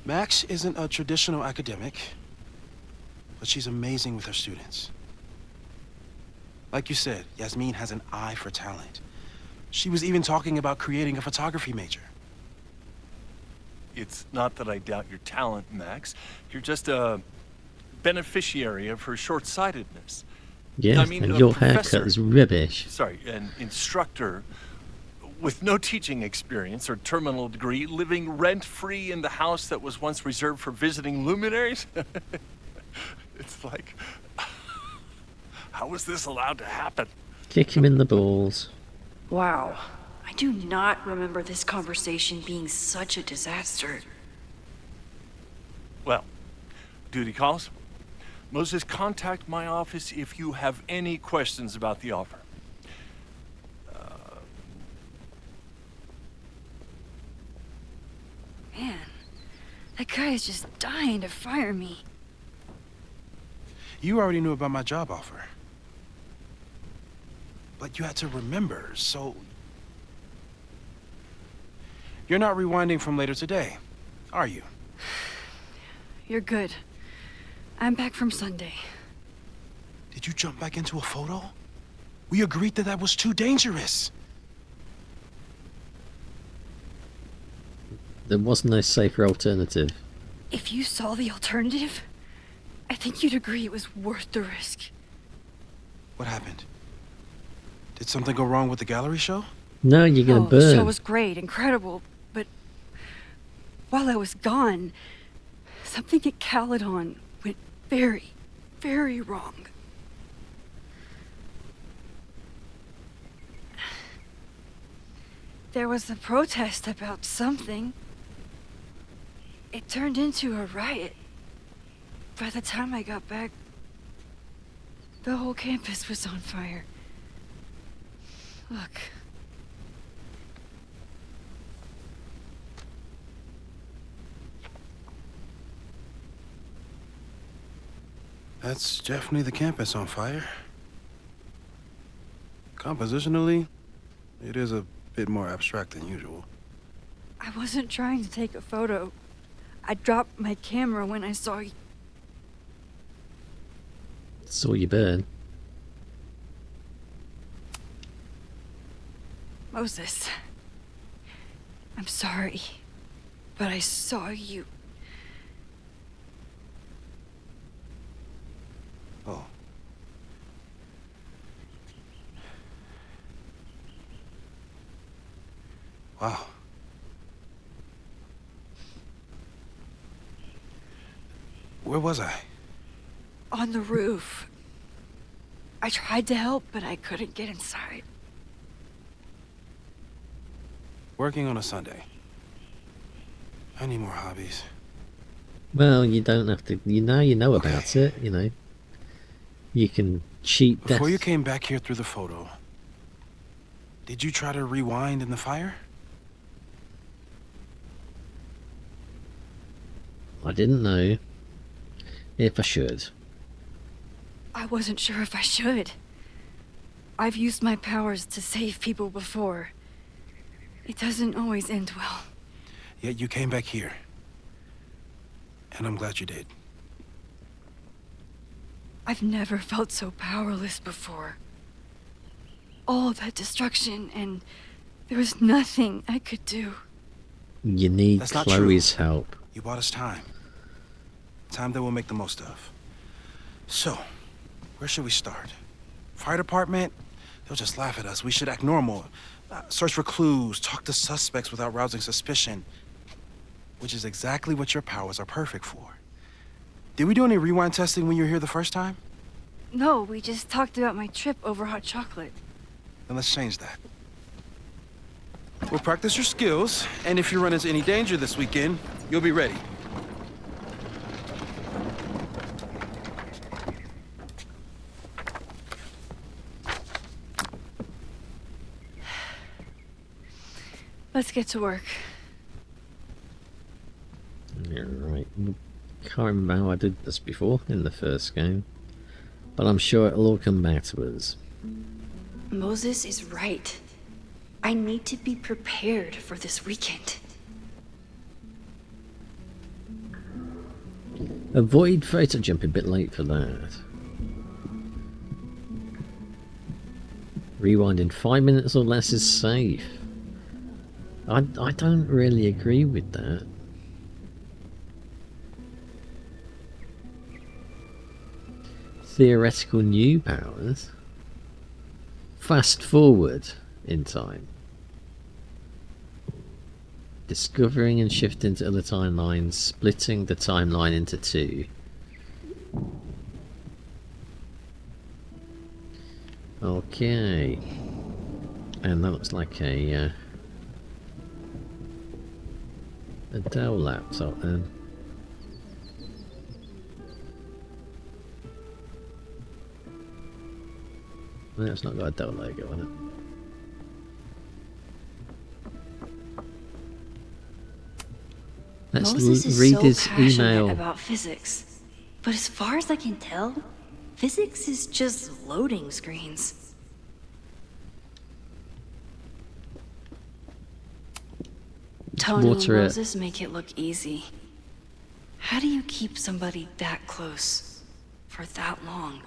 Speaker 11: Max isn't a traditional academic, but she's amazing with her students. Like you said, Yasmin has an eye for talent. She was even talking about creating a photography major.
Speaker 10: It's not that I doubt your talent, Max. You're just a beneficiary of her short-sightedness.
Speaker 1: Yeah,
Speaker 10: I mean,
Speaker 1: and
Speaker 10: a
Speaker 1: your
Speaker 10: professor-
Speaker 1: haircut is rubbish.
Speaker 10: Sorry, an instructor with no teaching experience or terminal degree, living rent-free in the house that was once reserved for visiting luminaries? It's like, how was this allowed to happen?
Speaker 1: Kick him in the balls.
Speaker 2: Wow. I do not remember this conversation being such a disaster.
Speaker 10: Well, duty calls. Moses, contact my office if you have any questions about the offer.
Speaker 4: Man, that guy is just dying to fire me.
Speaker 11: You already knew about my job offer. But you had to remember, so... You're not rewinding from later today, are you?
Speaker 4: You're good. I'm back from Sunday.
Speaker 11: Did you jump back into a photo? We agreed that was too dangerous.
Speaker 1: There was no safer alternative.
Speaker 4: If you saw the alternative, I think you'd agree it was worth the risk.
Speaker 11: What happened? Did something go wrong with the gallery show?
Speaker 1: No, you're gonna
Speaker 4: The show
Speaker 1: burn.
Speaker 4: was great, incredible, but while I was gone, something at Caledon went very, very wrong. There was a protest about something. It turned into a riot. By the time I got back, the whole campus was on fire. Look.
Speaker 11: That's definitely the campus on fire. Compositionally, it is a bit more abstract than usual.
Speaker 4: I wasn't trying to take a photo. I dropped my camera when I saw you.
Speaker 1: Saw you burn.
Speaker 4: Moses. I'm sorry, but I saw you.
Speaker 11: Oh. Wow. Where was I?
Speaker 4: On the roof. I tried to help, but I couldn't get inside.
Speaker 11: Working on a Sunday. I need more hobbies.
Speaker 1: Well, you don't have to. You know about it. You know. You can cheat death.
Speaker 11: Before you came back here through the photo, did you try to rewind in the fire?
Speaker 1: I didn't know if I should.
Speaker 4: I wasn't sure if I should. I've used my powers to save people before. It doesn't always end well.
Speaker 11: Yet you came back here. And I'm glad you did.
Speaker 4: I've never felt so powerless before. All that destruction, and there was nothing I could do.
Speaker 1: You need
Speaker 11: That's not
Speaker 1: Chloe's
Speaker 11: true.
Speaker 1: help.
Speaker 11: You bought us time. Time that we'll make the most of. So, where should we start? Fire department? They'll just laugh at us. We should act normal. Search for clues, talk to suspects without rousing suspicion. Which is exactly what your powers are perfect for. Did we do any rewind testing when you were here the first time?
Speaker 2: No, we just talked about my trip over hot chocolate.
Speaker 11: Then let's change that. We'll practice your skills, and if you run into any danger this weekend, you'll be ready.
Speaker 2: Let's get to work.
Speaker 1: You're right. Can't remember how I did this before in the first game, but I'm sure it'll all come back to us.
Speaker 2: Moses is right. I need to be prepared for this weekend.
Speaker 1: Avoid photo jump, a bit late for that. Rewind in 5 minutes or less is safe. I don't really agree with that. Theoretical new powers. Fast forward in time. Discovering and shifting to other timelines, splitting the timeline into two. Okay. And that looks like a Dell laptop then. No, it's not got a Dell logo on it. Let's read his email.
Speaker 2: About physics, but as far as I can tell, physics is just loading screens. Tony and Moses make it look easy. How do you keep somebody that close for that long?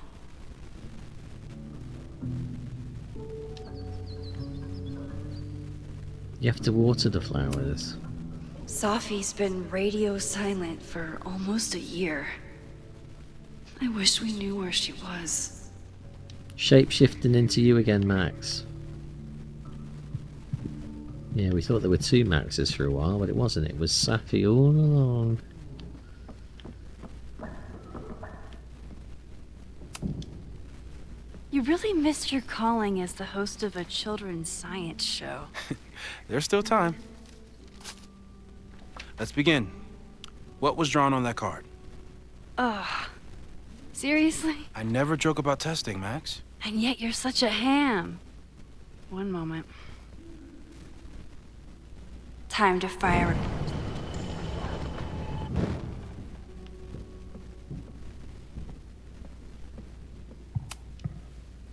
Speaker 1: You have to water the flowers.
Speaker 2: Safi's been radio silent for almost a year. I wish we knew where she was.
Speaker 1: Shape-shifting into you again, Max. Yeah, we thought there were two Maxes for a while, but it wasn't. It was Safi all along.
Speaker 2: You really missed your calling as the host of a children's science show.
Speaker 11: There's still time. Let's begin. What was drawn on that card?
Speaker 2: Seriously?
Speaker 11: I never joke about testing, Max.
Speaker 2: And yet you're such a ham. One moment. Time to fire.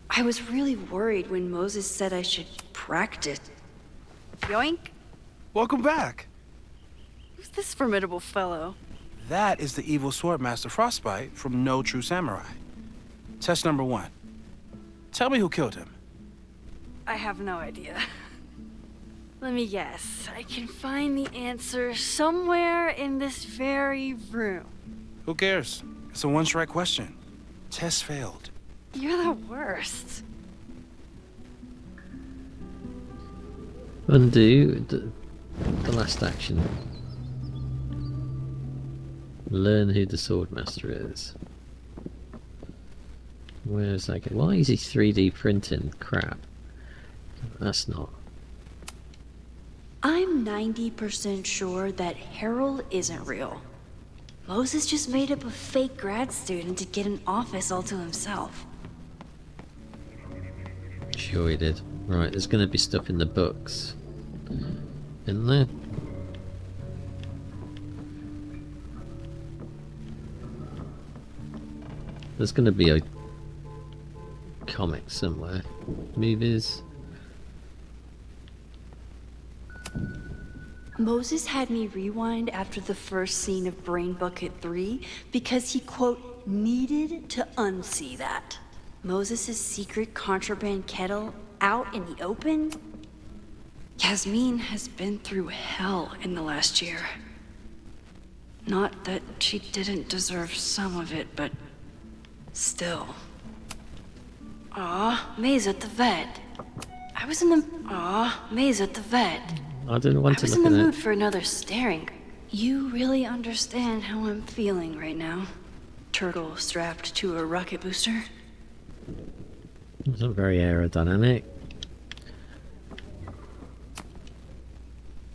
Speaker 2: I was really worried when Moses said I should practice. Yoink!
Speaker 11: Welcome back.
Speaker 2: Who's this formidable fellow?
Speaker 11: That is the evil Swordmaster Frostbite from No True Samurai. Test number 1. Tell me who killed him.
Speaker 2: I have no idea. Let me guess. I can find the answer somewhere in this very room.
Speaker 11: Who cares? It's a one-strike question. Test failed.
Speaker 2: You're the worst.
Speaker 1: Undo the last action. Learn who the Swordmaster is. Where's that? Why is he 3D printing crap? That's not.
Speaker 2: I'm 90% sure that Harold isn't real. Moses just made up a fake grad student to get an office all to himself.
Speaker 1: Sure he did. Right, there's going to be stuff in the books. In there? There's going to be a comic somewhere. Movies.
Speaker 2: Moses had me rewind after the first scene of Brain Bucket 3 because he, quote, needed to unsee that. Moses' secret contraband kettle out in the open? Yasmin has been through hell in the last year. Not that she didn't deserve some of it, but Still. Aw, May's at the vet. I was in the vet.
Speaker 1: I didn't want to
Speaker 2: I was
Speaker 1: look
Speaker 2: in the
Speaker 1: at
Speaker 2: mood
Speaker 1: it.
Speaker 2: for another staring. You really understand how I'm feeling right now? Turtle strapped to a rocket booster?
Speaker 1: It's not very aerodynamic.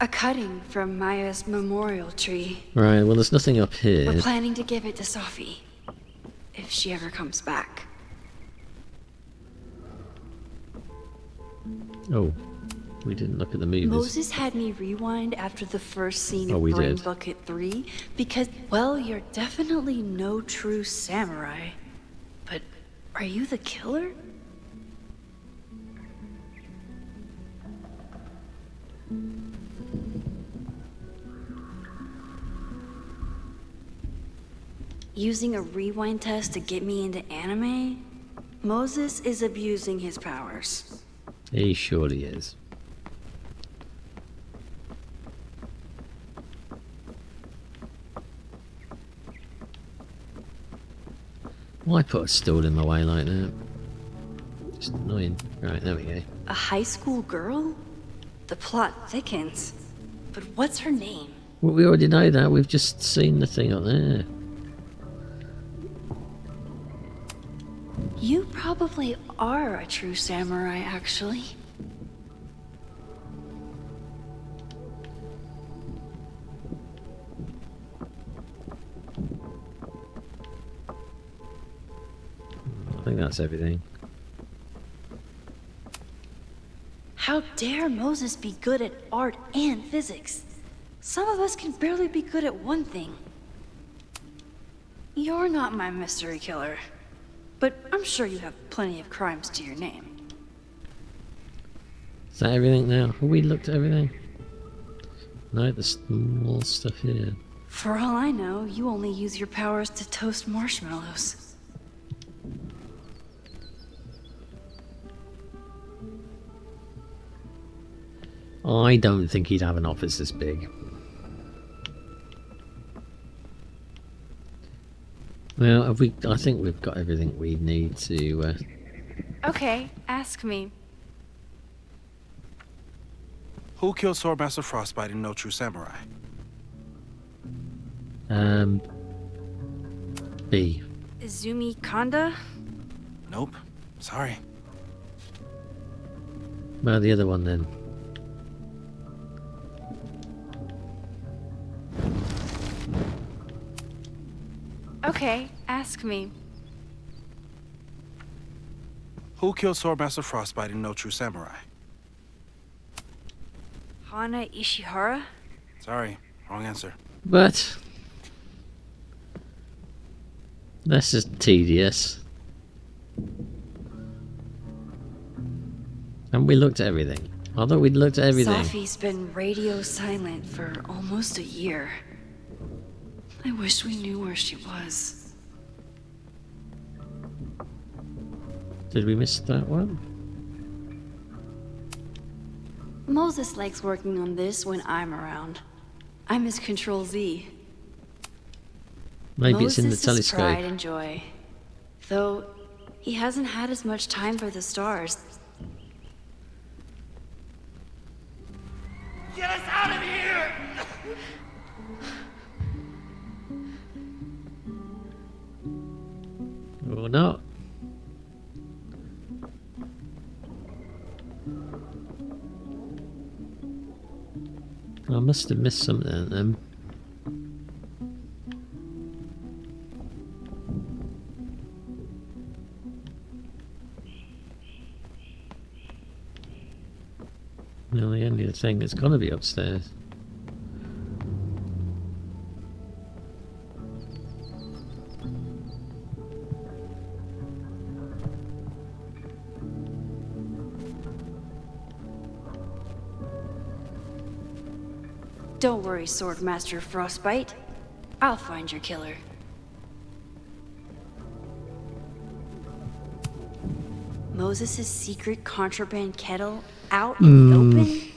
Speaker 2: A cutting from Maya's memorial tree.
Speaker 1: Right, well there's nothing up
Speaker 2: We're
Speaker 1: here.
Speaker 2: planning to give it to Sophie. If she ever comes back.
Speaker 1: Oh, we didn't look at the movies.
Speaker 2: Moses had me rewind after the first scene
Speaker 1: Oh,
Speaker 2: of
Speaker 1: we
Speaker 2: Brain
Speaker 1: did.
Speaker 2: Bucket 3 because, well, you're definitely no true samurai. But are you the killer? Using a rewind test to get me into anime? Moses is abusing his powers.
Speaker 1: He surely is. Why put a stool in my way like that? Just annoying. Right, there we go.
Speaker 2: A high school girl? The plot thickens. But what's her name?
Speaker 1: Well, we already know that. We've just seen the thing up there.
Speaker 2: You probably are a true samurai, actually.
Speaker 1: I think that's everything.
Speaker 2: How dare Moses be good at art and physics? Some of us can barely be good at one thing. You're not my mystery killer, but I'm sure you have plenty of crimes to your name.
Speaker 1: Is that everything now? Have we looked at everything? No, there's more stuff here.
Speaker 2: For all I know, you only use your powers to toast marshmallows.
Speaker 1: I don't think he'd have an office this big. Well, have we? I think we've got everything we need to.
Speaker 4: Okay, ask me.
Speaker 11: Who killed Swordmaster Frostbite in No True Samurai?
Speaker 1: B.
Speaker 4: Izumi Kanda?
Speaker 11: Nope. Sorry.
Speaker 1: Well, the other one then.
Speaker 4: Okay, ask me.
Speaker 11: Who killed Swordmaster Frostbite in No True Samurai?
Speaker 4: Hana Ishihara?
Speaker 11: Sorry, wrong answer.
Speaker 1: But this is tedious. And we looked at everything. I thought we'd looked at everything.
Speaker 2: Sophie's been radio silent for almost a year. I wish we knew where she was.
Speaker 1: Did we miss that one?
Speaker 2: Moses likes working on this when I'm around. I'm his Control Z.
Speaker 1: Maybe it's in the
Speaker 2: Moses' pride
Speaker 1: telescope.
Speaker 2: and joy. Though he hasn't had as much time for the stars.
Speaker 8: Get us out of here!
Speaker 1: Or not. I must have missed something then. No, the only thing that's gonna be upstairs.
Speaker 2: Don't worry, Swordmaster Frostbite. I'll find your killer. Moses' secret contraband kettle out in the open?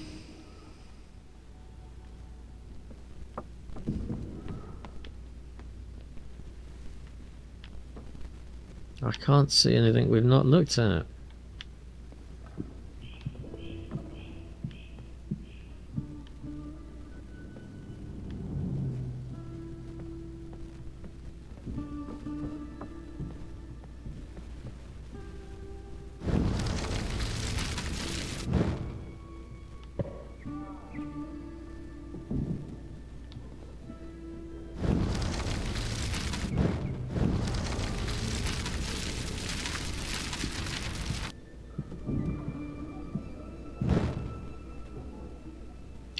Speaker 1: can't see anything we've not looked at.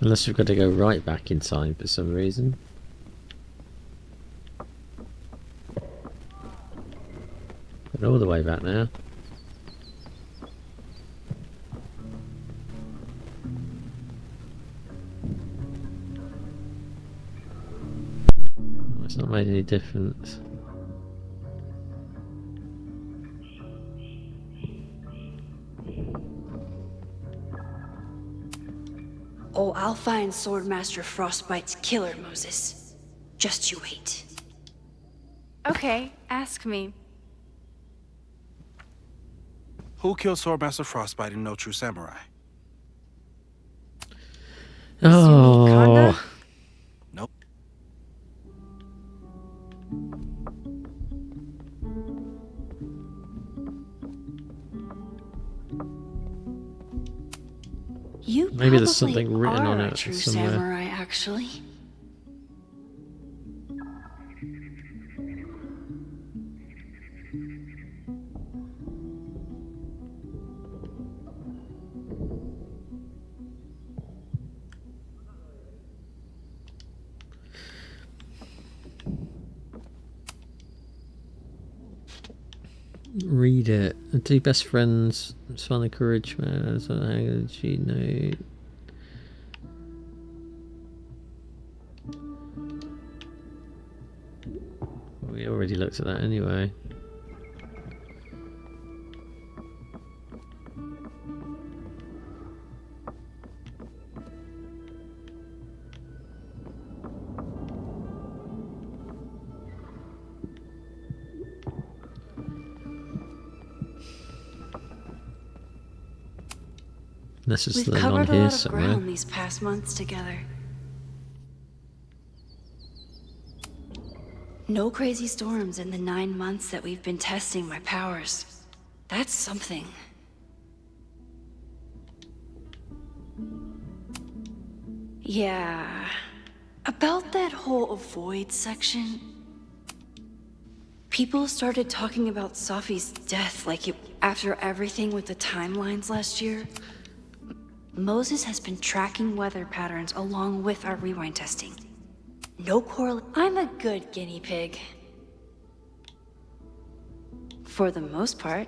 Speaker 1: Unless we've got to go right back in time for some reason. But all the way back now. Oh, it's not made any difference.
Speaker 2: Oh, I'll find Swordmaster Frostbite's killer, Moses. Just you wait.
Speaker 4: Okay, ask me.
Speaker 11: Who killed Swordmaster Frostbite in No True Samurai?
Speaker 1: Oh.
Speaker 11: Nope.
Speaker 2: You
Speaker 1: Maybe there's
Speaker 2: probably
Speaker 1: something written
Speaker 2: are
Speaker 1: on
Speaker 2: a
Speaker 1: it
Speaker 2: true
Speaker 1: somewhere.
Speaker 2: samurai, actually.
Speaker 1: Read it. The two best friends, Sonic Courage, man. So how did she know? We already looked at that anyway. This is
Speaker 2: We've
Speaker 1: the on
Speaker 2: covered a
Speaker 1: here
Speaker 2: lot of
Speaker 1: somewhere.
Speaker 2: ground these past months together. No crazy storms in the 9 months that we've been testing my powers. That's something. Yeah. About that whole avoid section. People started talking about Safi's death like it after everything with the timelines last year. Moses has been tracking weather patterns along with our rewind testing. No correlation. I'm a good guinea pig. For the most part.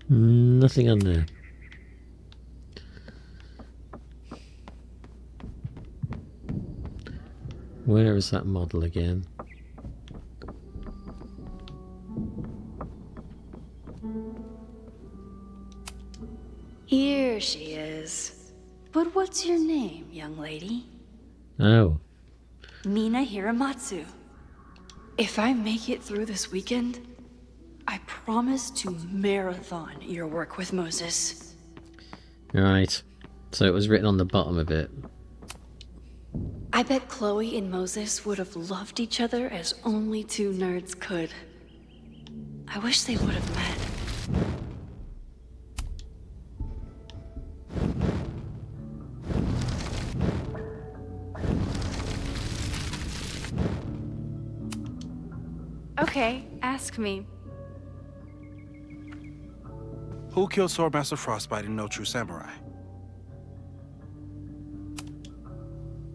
Speaker 1: Nothing on there. Where is that model again?
Speaker 2: Here she is. But what's your name, young lady?
Speaker 1: Oh.
Speaker 2: Mina Hiramatsu. If I make it through this weekend, I promise to marathon your work with Moses.
Speaker 1: Right. So it was written on the bottom of it.
Speaker 2: I bet Chloe and Moses would have loved each other as only two nerds could. I wish they would have met.
Speaker 4: Okay, ask me.
Speaker 11: Who killed Swordmaster Frostbite in No True Samurai?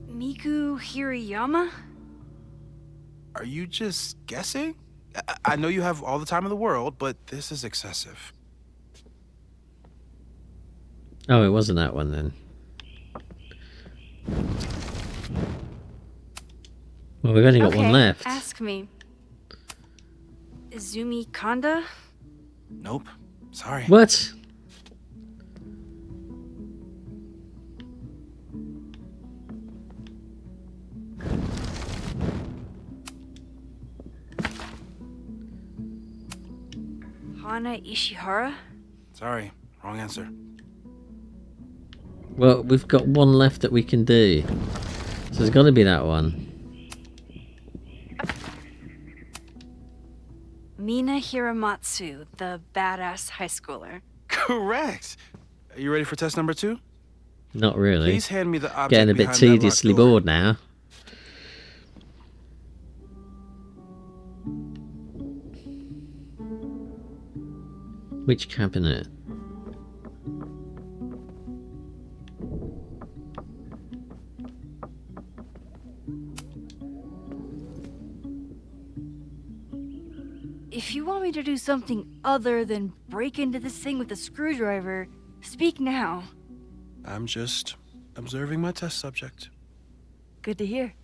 Speaker 4: Miku Hirayama?
Speaker 11: Are you just guessing? I know you have all the time in the world, but this is excessive.
Speaker 1: Oh, it wasn't that one then. Well, we've only got
Speaker 4: Okay,
Speaker 1: one left.
Speaker 4: ask me. Izumi Kanda?
Speaker 11: Nope. Sorry.
Speaker 1: What?
Speaker 4: Kana Ishihara?
Speaker 11: Sorry, wrong answer.
Speaker 1: Well, we've got one left that we can do. So there's got to be that one.
Speaker 2: Mina Hiramatsu, the badass high schooler.
Speaker 11: Correct. Are you ready for test number 2?
Speaker 1: Not really.
Speaker 11: Please hand me the object
Speaker 1: Getting a bit
Speaker 11: behind that locked
Speaker 1: tediously
Speaker 11: door.
Speaker 1: bored now. Which cabinet?
Speaker 2: If you want me to do something other than break into this thing with a screwdriver, speak now.
Speaker 11: I'm just observing my test subject.
Speaker 2: Good to hear.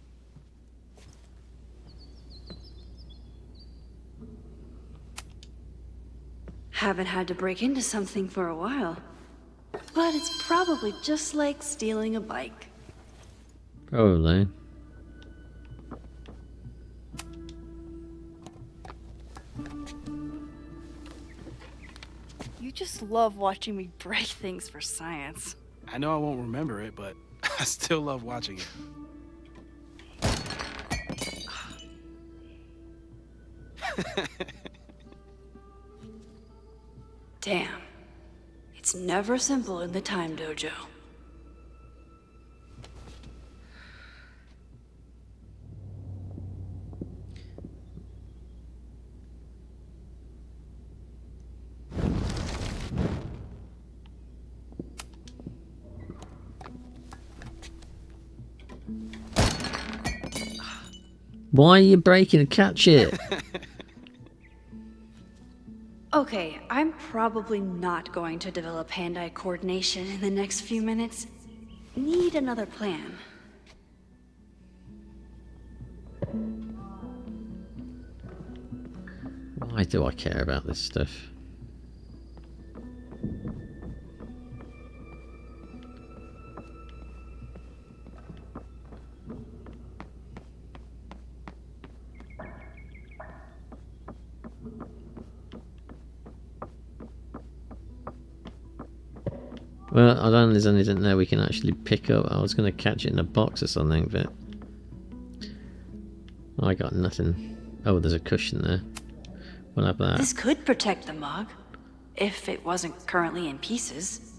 Speaker 2: Haven't had to break into something for a while. But it's probably just like stealing a bike.
Speaker 1: Probably.
Speaker 2: You just love watching me break things for science.
Speaker 11: I know I won't remember it, but I still love watching it.
Speaker 2: Damn. It's never simple in the time dojo.
Speaker 1: Why are you breaking it? Catch it!
Speaker 2: Okay, I'm probably not going to develop hand-eye coordination in the next few minutes. Need another plan.
Speaker 1: Why do I care about this stuff? Well, I don't. There's anything there we can actually pick up. I was going to catch it in a box or something, but I got nothing. Oh, there's a cushion there. What about that?
Speaker 2: This could protect the mug, if it wasn't currently in pieces.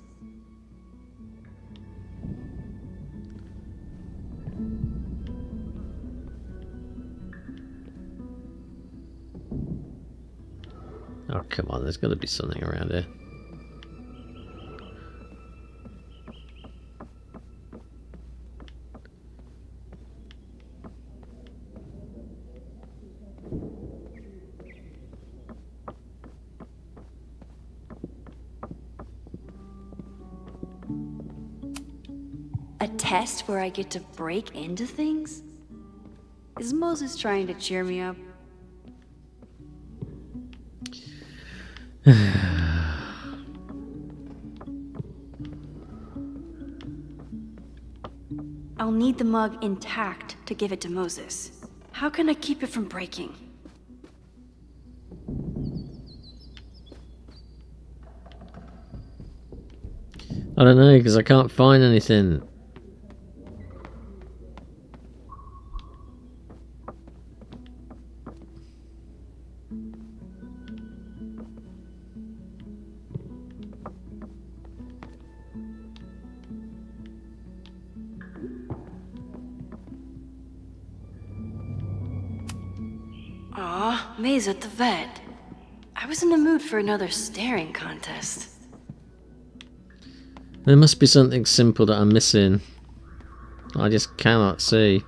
Speaker 1: Oh, come on. There's got to be something around here.
Speaker 2: A test where I get to break into things? Is Moses trying to cheer me up? I'll need the mug intact to give it to Moses. How can I keep it from breaking?
Speaker 1: I don't know, because I can't find anything.
Speaker 2: Aw, May's at the vet. I was in the mood for another staring contest.
Speaker 1: There must be something simple that I'm missing. I just cannot see.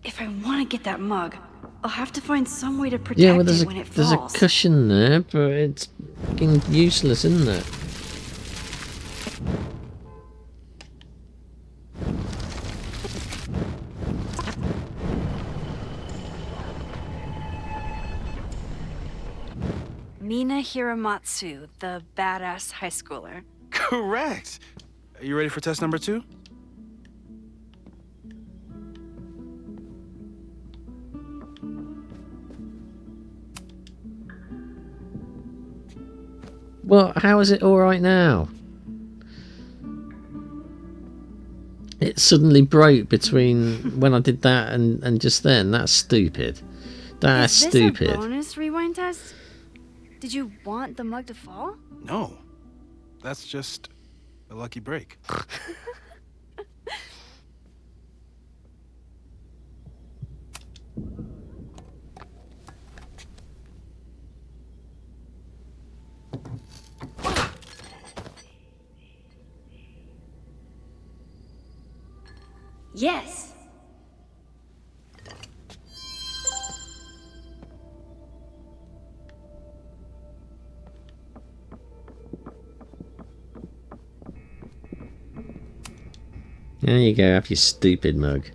Speaker 2: If I want to get that mug, I'll have to find some way to protect
Speaker 1: Yeah, well,
Speaker 2: it when it
Speaker 1: there's a
Speaker 2: falls.
Speaker 1: cushion there, but it's fucking useless, isn't it?
Speaker 2: Mina Hiramatsu, the badass high schooler.
Speaker 11: Correct. Are you ready for test number 2?
Speaker 1: Well, how is it alright now? It suddenly broke between when I did that and just then. That's stupid. That's stupid.
Speaker 2: Is this a bonus rewind test? Did you want the mug to fall?
Speaker 11: No. That's just a lucky break.
Speaker 2: Yes.
Speaker 1: There you go, have your stupid mug.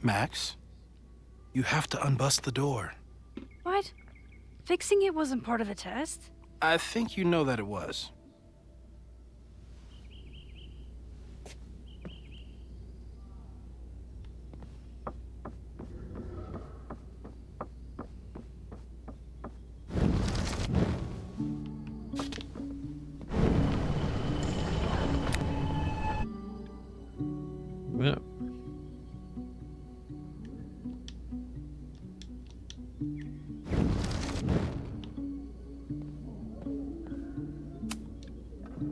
Speaker 11: Max, you have to unbust the door.
Speaker 2: What? Fixing it wasn't part of the test?
Speaker 11: I think you know that it was.
Speaker 1: Well,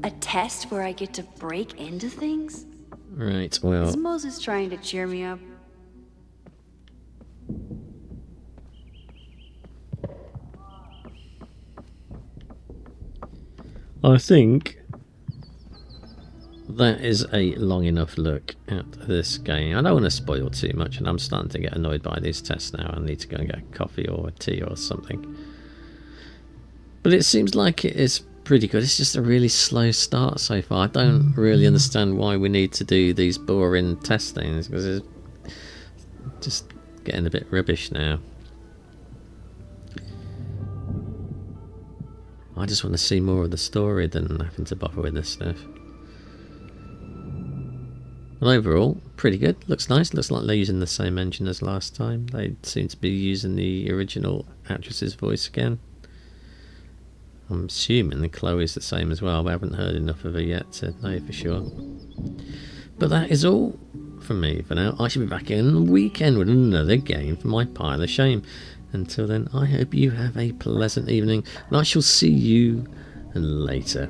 Speaker 2: A test where I get to break into things?
Speaker 1: right, well,
Speaker 2: Is Moses trying to cheer me up?
Speaker 1: I think that is a long enough look at this game. I don't want to spoil too much, and I'm starting to get annoyed by these tests now. I need to go and get a coffee or a tea or something. But it seems like it is pretty good. It's just a really slow start so far. I don't really understand why we need to do these boring testings, because it's just getting a bit rubbish now. I just want to see more of the story than having to bother with this stuff. But overall, pretty good. Looks nice. Looks like they're using the same engine as last time. They seem to be using the original actress's voice again. I'm assuming that Chloe's the same as well, but I haven't heard enough of her yet to know for sure. But that is all from me for now. I shall be back in the weekend with another game for my pile of shame. Until then, I hope you have a pleasant evening, and I shall see you later.